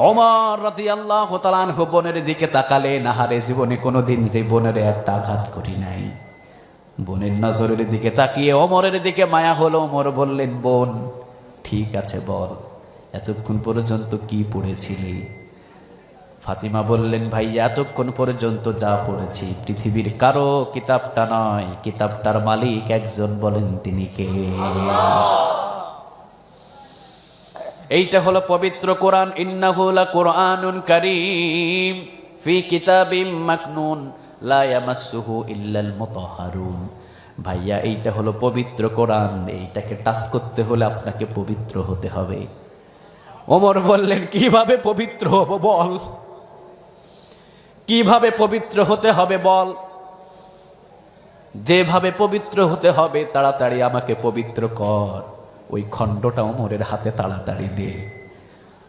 ওমর রাদিয়াল্লাহু তাআলা আনহু বোনের দিকে তাকালেন, আহারে জীবনে কোনোদিন যে বোনের একটা আঘাত করি নাই। বোনের নজরের দিকে তাকিয়ে ওমরের দিকে মায়া হলো। ওমর বললেন, বোন ঠিক আছে বল, এতক্ষণ পর্যন্ত কি পড়েছিলি? ফাতিমা বললেন, ভাই এতক্ষণ পর্যন্ত যা পড়েছি পৃথিবীর কারো কিতাবটা নয়, কিতাবটার মালিক একজন, বলেন তিনি কে? এইটা হলো পবিত্র কোরআন, ইন্নাহু লাকুরআনুন কারীম ফি কিতাবিম মাকনুন লা ইয়ামাসসুহু ইল্লাল মুতাহহারুন। ভাইয়া এইটা হলো পবিত্র কোরআন, এইটাকে টাচ করতে হলে আপনাকে পবিত্র হতে হবে। ওমর বললেন, কিভাবে পবিত্র হব বল, কিভাবে পবিত্র হতে হবে বল। যেভাবে পবিত্র হতে হবে তাড়াতাড়ি আমাকে পবিত্র কর। ওই খণ্ডটা ওমরের হাতে তাড়াতাড়ি দে।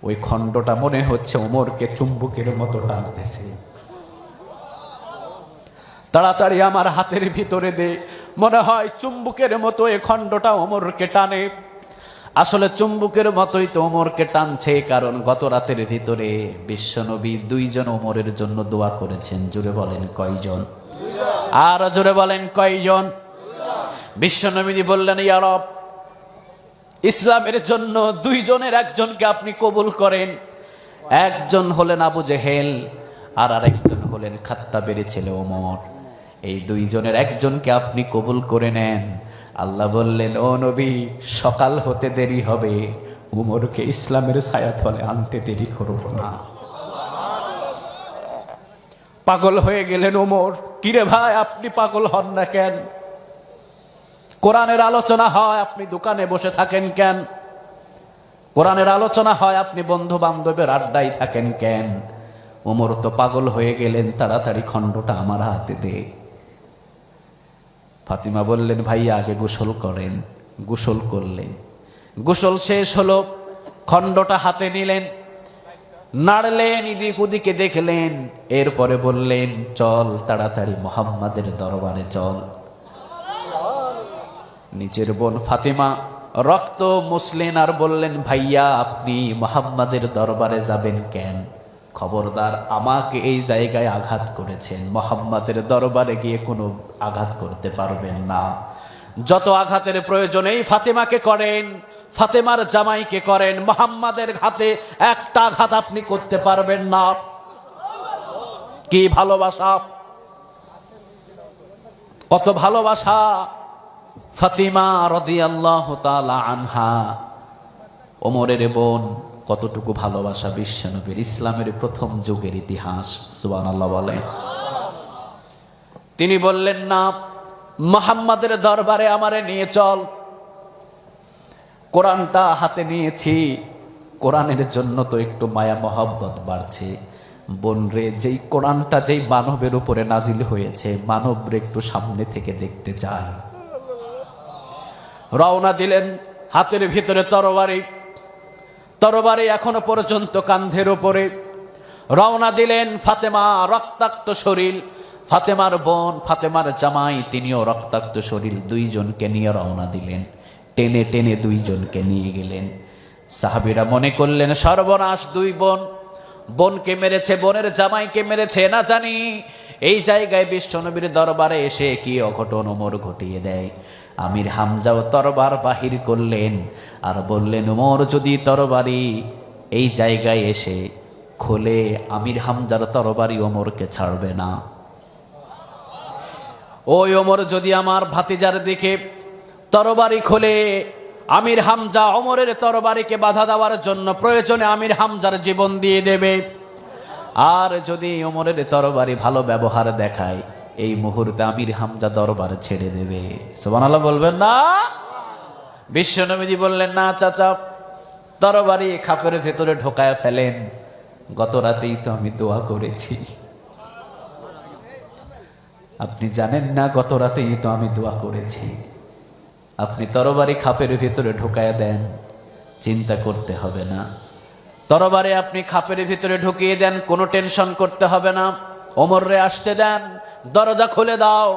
ওই খণ্ডটা মনে হচ্ছে ওমরকে চুম্বকের মতো টানতেছে। তাড়াতাড়ি আমার হাতের ভিতরে দে। মনে হয় চুম্বকের মতো এই খণ্ডটা ওমরকে টানে। আসলে চুম্বকের মতোই তো ওমরকে টানছে, কারণ গত রাতের ভিতরে বিশ্বনবী 2 জন ওমরের জন্য দোয়া করেছেন। জোরে বলেন কয়জন? আর জোরে বলেন কয়জন? বিশ্বনবী বললেন, ইয়া রব, ইসলামের জন্য 2 জনের একজনকে আপনি কবুল করেন। একজন হলেন আবু জেহেল, আর আরেকজন হলেন খাত্তাবের ছেলে ওমর। এই 2 জনের একজনকে আপনি কবুল করে নেন। আল্লাহ বললেন, ও নবী, সকাল হতে দেরি হবে, উমরকে ইসলামের ছায়াতলে আনতে দেরি করব না। পাগল হয়ে গেলেন ওমর। কিরে ভাই, আপনি পাগল হন না কেন? কোরআনের আলোচনা হয়, আপনি দোকানে বসে থাকেন কেন? কোরআনের আলোচনা হয়, আপনি বন্ধু বান্ধবের আড্ডায় থাকেন কেন? ওমর তো পাগল হয়ে গেলেন, তাড়াতাড়ি খণ্ডটা আমার হাতে দে। ফাতিমা বললেন, ভাইয়া আগে গোসল করেন। গোসল করলেন, গোসল শেষ হলো, খণ্ডটা হাতে নিলেন, নাড়লেন, এদিক ওদিকে দেখলেন, এরপরে বললেন, চল তাড়াতাড়ি মুহাম্মাদের দরবারে চল। নিজের বোন ফাতিমা রক্ত মুছলেন আর বললেন, ভাইয়া আপনি মুহাম্মাদের দরবারে যাবেন কেন? খবরদার, আমাকে এই জায়গায় আঘাত করেছেন, মুহাম্মাদের দরবারে গিয়ে কোনো আঘাত করতে পারবেন না। যত আঘাতের প্রয়োজন এই ফাতিমাকে করেন, ফাতেমার জামাইকে করেন, মুহাম্মাদের হাতে একটা আঘাত আপনি করতে পারবেন না। কি ভালোবাসা, কত ভালোবাসা! ফাতিমা রাদিয়াল্লাহু তাআলা আনহা, ওমরের বোন, কতটুকু ভালোবাসা! বিশ্বনবীর, ইসলামের প্রথম যুগের ইতিহাস। সুবহানাল্লাহ বলেন। তিনি বললেন, না, মুহাম্মাদের দরবারে আমারে নিয়ে চল। কোরআনটা হাতে নিয়েছি, কোরআনের জন্য তো একটু মায়া মহব্বত বাড়ছে। বোন রে, যেই কোরআনটা যেই মানবের উপরে নাজিল হয়েছে, মানবরে একটু সামনে থেকে দেখতে চায়। রওনা দিলেন, হাতের ভিতরে তরবারি, তরবারি এখনো পর্যন্ত কাঁধের উপরে। রওনা দিলেন। ফাতেমা রক্তাক্ত শরীর, ফাতেমার বোন, ফাতেমার জামাই, তিনিও রক্তাক্ত শরীর, দুইজনকে নিয়ে রওনা দিলেন। টেনে টেনে দুইজনকে নিয়ে গেলেন। সাহাবীরা মনে করলেন সর্বনাশ, দুই বোন, বোনকে মেরেছে, বোনের জামাইকে মেরেছে, না জানি এই জায়গায় বিশ্বনবীর দরবারে এসে কি অঘটন ওমর ঘটিয়ে দেয়। আমির হামজাও তরবার বাহির করলেন আর বললেন, ওমর যদি তরবারি এই জায়গায় এসে খোলে, আমির হামজার তরবারি ওমরকে ছাড়বে না। ওই ওমর যদি আমার ভাতিজার দিকে তরবারি খোলে, আমির হামজা ওমরের তরবারিকে বাধা দেওয়ার জন্য প্রয়োজনে আমির হামজার জীবন দিয়ে দেবে। আর যদি ওমরের তরবারি ভালো ব্যবহার দেখায়, এই মুহূর্তে আমির হামজা দরবার ছেড়ে দেবে। সুবহানাল্লাহ বলবেন না? বিশ্বনবীজি বললেন, না চাচা, তরবারি খাপের ভেতরে ঢোকায় ফেলেন, গত রাতেই তো আমি দোয়া করেছি। আপনি জানেন না, গত রাতেই তো আমি দোয়া করেছি। আপনি তরবারি খাপের ভিতরে ঢোকায় দেন, চিন্তা করতে হবে না। তরবারি আপনি খাপের ভিতরে ঢুকিয়ে দেন, কোনো টেনশন করতে হবে না। ওমররে আসতে দেন, দরজা খুলে দাও।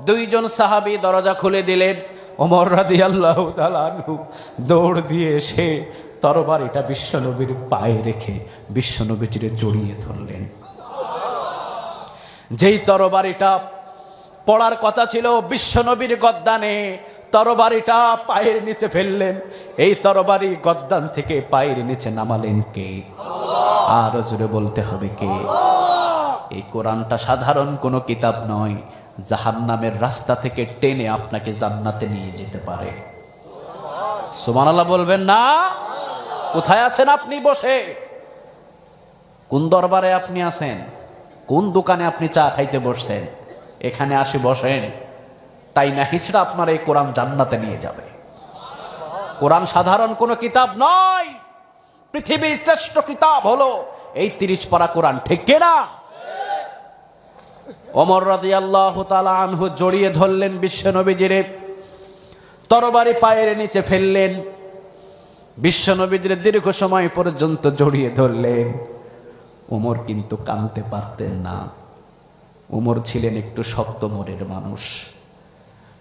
দুইজন সাহাবী দরজা খুলে দিলেন। ওমর রাদিয়াল্লাহু তাআলা আনহু দৌড় দিয়ে এসে তরবারিটা বিশ্বনবীর পায়ে রেখে বিশ্বনবীজিরে জড়িয়ে ধরলেন। যেই তরবারিটা পড়ার কথা ছিল বিশ্বনবীর গদ্দানে, তরবারিটা পায়ের নিচে ফেললেন। এই তরবারি গদ্দান থেকে পায়ের নিচে নামালেন কে? আরো জোরে বলতে হবে কে? এই কোরআনটা সাধারণ কোনো কিতাব নয়, জাহান্নামের রাস্তা থেকে টেনে আপনাকে জান্নাতে নিয়ে যেতে পারে। সুবহানাল্লাহ বলবেন না? কোথায় আছেন আপনি বসে? কোন দরবারে আপনি আছেন? কোন দোকানে আপনি চা খাইতে বসছেন? এখানে আসি বসেন, তাই না হিসড়া আপনার এই কোরআন জান্নাতে নিয়ে যাবে। কোরআন সাধারণ কোনো কিতাব নয়, পৃথিবীর শ্রেষ্ঠ কিতাব হলো এই 30 পারা কোরআন, ঠিক কিনা? ওমর রাদিয়াল্লাহু তাআলা আনহু জড়িয়ে ধরলেন বিশ্বনবীজিরে, তরবারি পায়ের নিচে ফেললেন। বিশ্বনবীজিরে দীর্ঘ সময় পর্যন্ত জড়িয়ে ধরলেন। ওমর কিন্তু কাঁদতে পারতেন না। ওমর ছিলেন একটু শক্ত মনের মানুষ।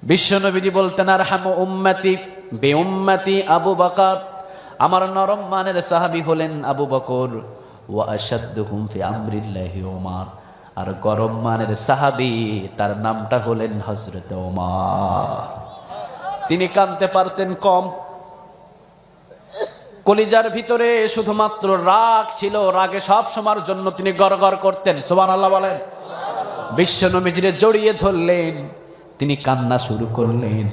বিশ্বনবীজি বলতেন, আরহামু উম্মতি বে উম্মতি আবু বকর, আমার নরম মানের সাহাবী হলেন আবু বকর। ওয়া আশাদ্দুহুম ফি আমরিল্লাহি ওমর, আর গরম মানের সাহাবী তার নামটা হলেন হযরত ওমর। তিনি কাঁদতে পারতেন কম, কলিজার ভিতরে শুধুমাত্র রাগ ছিল, রাগে সব সময়ের জন্য তিনি গড়গড় করতেন। সুবহানাল্লাহ বলেন। বিশ্বনবীজিরে জড়িয়ে ধরলেন, তিনি কান্না শুরু করলেন।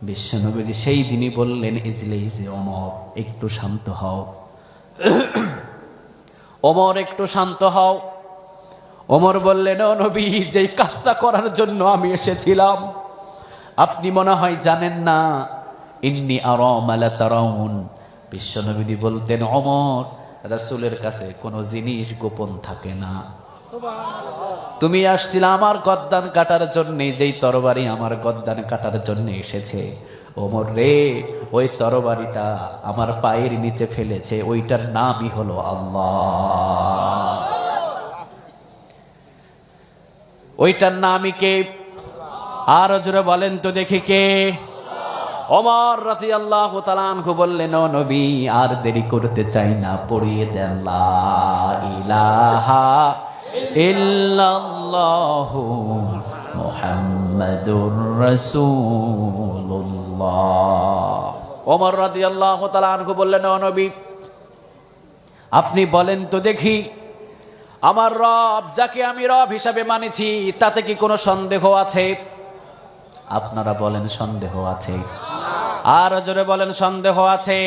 বিশ্বনবীজি সেই দিনই বললেন, ইজলিসে ওমর, একটু শান্ত হও। ওমর একটু শান্ত হও। ওমর বললেন, ও নবী, যেই কাজটা করার জন্য আমি এসেছিলাম আপনি মনে হয় জানেন না। ইন্নী আরা মা লা তারাউন। বিশ্বনবীজি বলতেন, ওমর, রাসূলের কাছে কোনো জিনিস গোপন থাকে না। তুমি আসছিলে আমার গদ্দান কাটার জন্য, যেই তরবারি আমার গদ্দান কাটার জন্য এসেছে, ওমর রে, ওই তরবারিটা আমার পায়ের নিচে ফেলেছে, ওইটার নামই হলো আল্লাহ। ওইটার নামই কে? আরো জোরে বলেন তো দেখি কে? ওমর রাদিয়াল্লাহু তাআলা আনহু বললেন, ও নবী, আর দেরি করতে চাই না, পড়িয়ে দেন লা ইলাহা ইল্লাল্লাহু মুহাম্মাদুর রাসূলুল্লাহ। ওমর রাদিয়াল্লাহু তাআলা আনহু বললেন, ও নবী, আপনি বলেন তো দেখি, আমার রব, যাকে আমি রব হিসাবে মানেছি, তাতে কি কোনো সন্দেহ আছে? আপনারা বলেন সন্দেহ আছে। আর জোরে বলেন সন্দেহ আছে।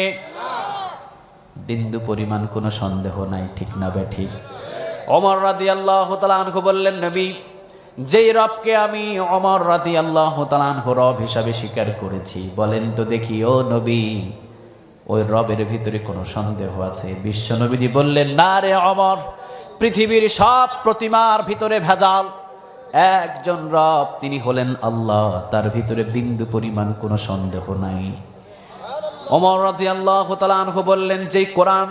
বিন্দু পরিমাণ কোনো সন্দেহ নাই, ঠিক না বেঠিক? ওমর রাদিয়াল্লাহু তাআলা আনহু বললেন, নবী, যেই রবকে আমি ওমর রাদিয়াল্লাহু তাআলা আনহু রব হিসাবে স্বীকার করেছি, বলেন তো দেখি ও নবী, ওই রবের ভিতরে কোনো সন্দেহ আছে? বিশ্ব নবীজি বললেন, না রে ওমর, পৃথিবীর সব প্রতিমার ভিতরে ভেজাল, একজন রব, তিনি হলেন আল্লাহ, তার ভিতরে বিন্দু পরিমাণ কোনো সন্দেহ নাই। ওমর রাদিয়াল্লাহু তাআলা আনহু বললেন, যেই কোরআন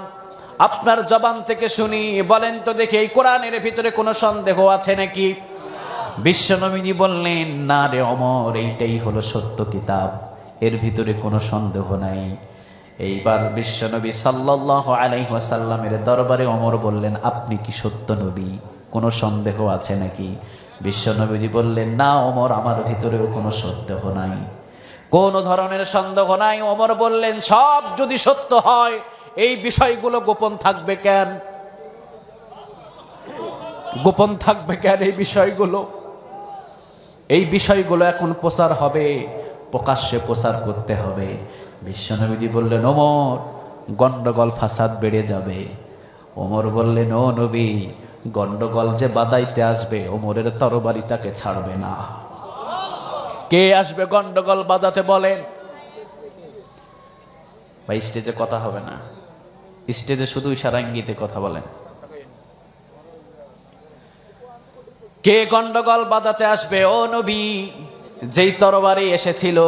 আপনার জবান থেকে শুনি, বলেন তো দেখি এই কোরআনের ভিতরে কোনো সন্দেহ আছে নাকি? বিশ্বনবীজি বললেন, না রে ওমর, এইটাই হলো সত্য কিতাব, এর ভিতরে কোনো সন্দেহ নাই। এইবার বিশ্বনবী সাল্লাল্লাহু আলাইহি ওয়াসাল্লামের দরবারে ওমর বললেন, আপনি কি সত্য নবী, কোনো সন্দেহ আছে নাকি? বিশ্বনবীজি বললেন, না ওমর, আমার ভিতরেও কোনো সন্দেহ নাই, কোনো ধরনের সন্দেহ নাই। ওমর বললেন, সব যদি সত্য হয় এই বিষয়গুলো গোপন থাকবে কেন? গোপন থাকবে কেন এই বিষয়গুলো? এই বিষয়গুলো এখন প্রচার হবে, প্রকাশ্যে প্রচার করতে হবে। বিশ্বনবীজি বললেন, ওমর, গন্ডগোল ফাসাদ বেড়ে যাবে। ওমর বললেন, ও নবী, গন্ডগোল যে বাদাইতে আসবে, ওমরের তরবারি তাকে ছাড়বে না। কে আসবে গন্ডগোল বাজাতে বলেন? ভাই, স্টেজে কথা হবে না, স্টেজে শুধু ইশারা ইঙ্গিতে কথা বলেন। কে গন্ডগোল বাজাতে আসবে? ও নবী, যেই তরবারি এসেছিল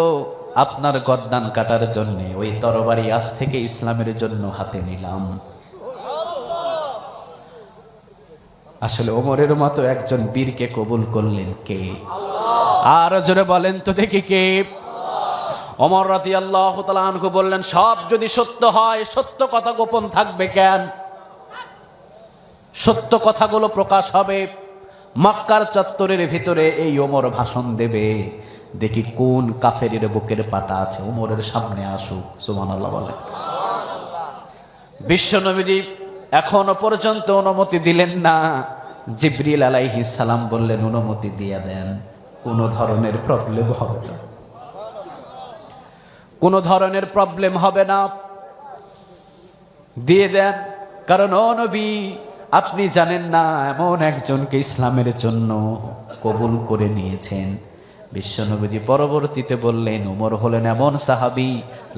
আপনার গর্দান কাটার জন্য, ওই তরবারি আজ থেকে ইসলামের জন্য হাতে নিলাম। আসলে ওমরের মতো একজন বীরকে কবুল করলেন কে? আর জোরে বলেন তো দেখি কে? ওমর রাদিয়াল্লাহু তাআলা আনহু বললেন, সব যদি সত্য হয়, সত্য কথা গোপন থাকবে কেন? সত্য কথাগুলো প্রকাশ হবে। মক্কার চত্বরের ভিতরে এই ওমর ভাষণ দেবে, দেখি কোন কাফেরের বুকের পাটা আছে, ওমরের সামনে আসুক। সুবহানাল্লাহ বলেন। বিশ্বনবীজি এখনো পর্যন্ত অনুমতি দিলেন না। জিবরিল আলাইহিস সালাম বললেন, অনুমতি দিয়ে দেন, কোনো ধরনের প্রবলেম হবে না, কোনো ধরনের প্রবলেম হবে না, দিয়ে দেন। কারণ ও নবী, আপনি জানেন না এমন একজনকে ইসলামের জন্য কবুল করে নিয়েছেন। বিশ্বনবীজি পরবর্তীতে বললেন, ওমর হলেন এমন সাহাবী,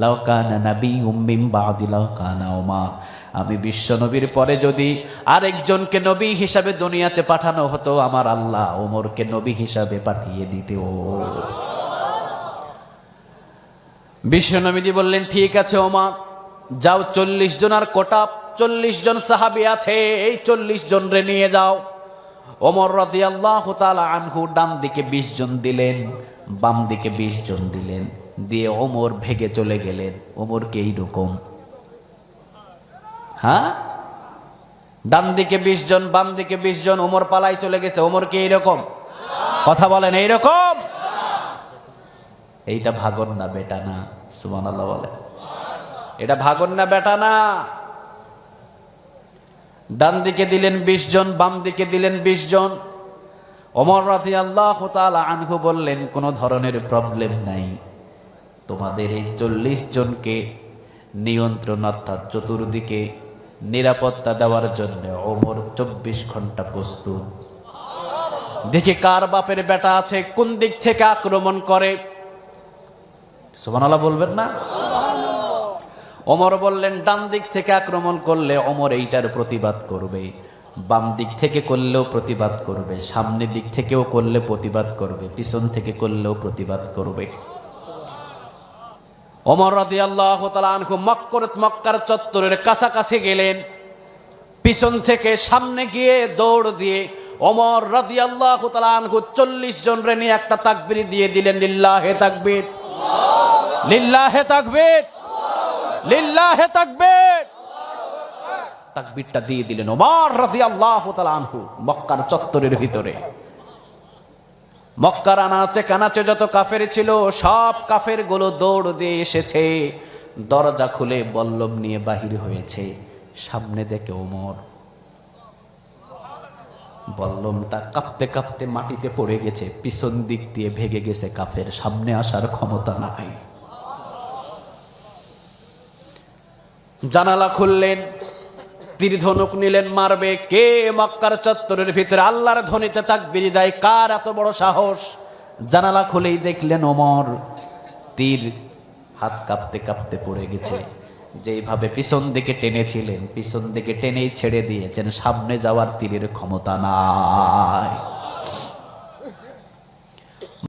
লাউ কানা নাবিয়্যুম মিন বা'দি লাউ কানা ওমর, আমি বিশ্বনবীর পরে যদি আরেকজনকে নবী হিসাবে দুনিয়াতে পাঠানো হতো, আমার আল্লাহ ওমরকে নবী হিসাবে পাঠিয়ে দিত। বিশ্বনবীজি বললেন, ঠিক আছে ওমর, যাও, 40 জনের কোটা, 40 জন সাহাবী আছে, এই 40 জন রে নিয়ে যাও। ওমর রাদিয়াল্লাহু তাআলা আনহু ডান দিকে 20 জন দিলেন, বাম দিকে 20 জন দিলেন, দিয়ে ওমর ভেগে চলে গেলেন। ওমরকে এইরকম, হ্যাঁ, ডান দিকে 20 জন, বাম দিকে 20 জন, ওমর পালাই চলে গেছে। ওমরকে এইরকম, কথা বলেন, এইরকম। এইটা ভাগন না বেটা না? সুবহানাল্লাহ বলে। এটা ভাগন না বেটা না? ডান দিকে দিলেন 20 জন, বাম দিকে দিলেন 20 জন। ওমর রাদিয়াল্লাহু তাআলা আনহু বললেন, কোনো ধরনের প্রবলেম নাই, তোমাদের এই 40 জনকে নিয়ন্ত্রণ অর্থাৎ চতুর্দিকে নিরাপত্তা দেওয়ার জন্য ওমর 24 ঘন্টা প্রস্তুত। দেখি কার বাপের বেটা আছে, কোন দিক থেকে আক্রমণ করে। সুবহানাল্লাহ বলবেন না? ওমর বললেন, ডান দিক থেকে আক্রমণ করলে ওমর এইটার প্রতিবাদ করবে, বাম দিক থেকে করলেও প্রতিবাদ করবে, সামনের দিক থেকেও করলে প্রতিবাদ করবে, পিছন থেকে করলেও প্রতিবাদ করবে। ওমর রাদিয়াল্লাহু তাআলা আনহু মক্কার চত্বরের কাছাকাছি গেলেন, পিছন থেকে সামনে গিয়ে দৌড় দিয়ে ওমর রাদিয়াল্লাহু তাআলা আনহু 40 জন রে নিয়ে একটা তাকবীর দিয়ে দিলেন, লিল্লাহে তাকবীর, লিল্লাহে তাকবীর, লিল্লাহে তাকবীর। তাকবীরটা দিয়ে দিলেন ওমর রাদিয়াল্লাহু তাআলা আনহু মক্কার চত্বরের ভিতরে। মক্কার আনাচে কানাচে যত কাফের ছিল, সব কাফের গুলো দৌড় দিয়ে এসেছে, দরজা খুলে বল্লম নিয়ে বাহির হয়েছে। সামনে দেখে ওমর, বল্লমটা কাঁপতে কাঁপতে মাটিতে পড়ে গেছে, পিছন দিক দিয়ে ভেগে গেছে কাফের, সামনে আসার ক্ষমতা নাই। জানালা খুললেন, তীর ধনুক নিলেন মারবে। কে মক্কার চত্বরের ভিতরে আল্লাহর ধ্বনিতে তাকবীর দেয়? কার এত বড় সাহস? জানালা খুলেই দেখলেন ওমর তীর হাত কাঁপতে কাঁপতে পড়ে গেছে। যেইভাবে পিছন দিকে টেনেছিলেন, পিছন দিকে টেনেই ছেড়ে দিয়েছেন, সামনে যাওয়ার তীরের ক্ষমতা নাই।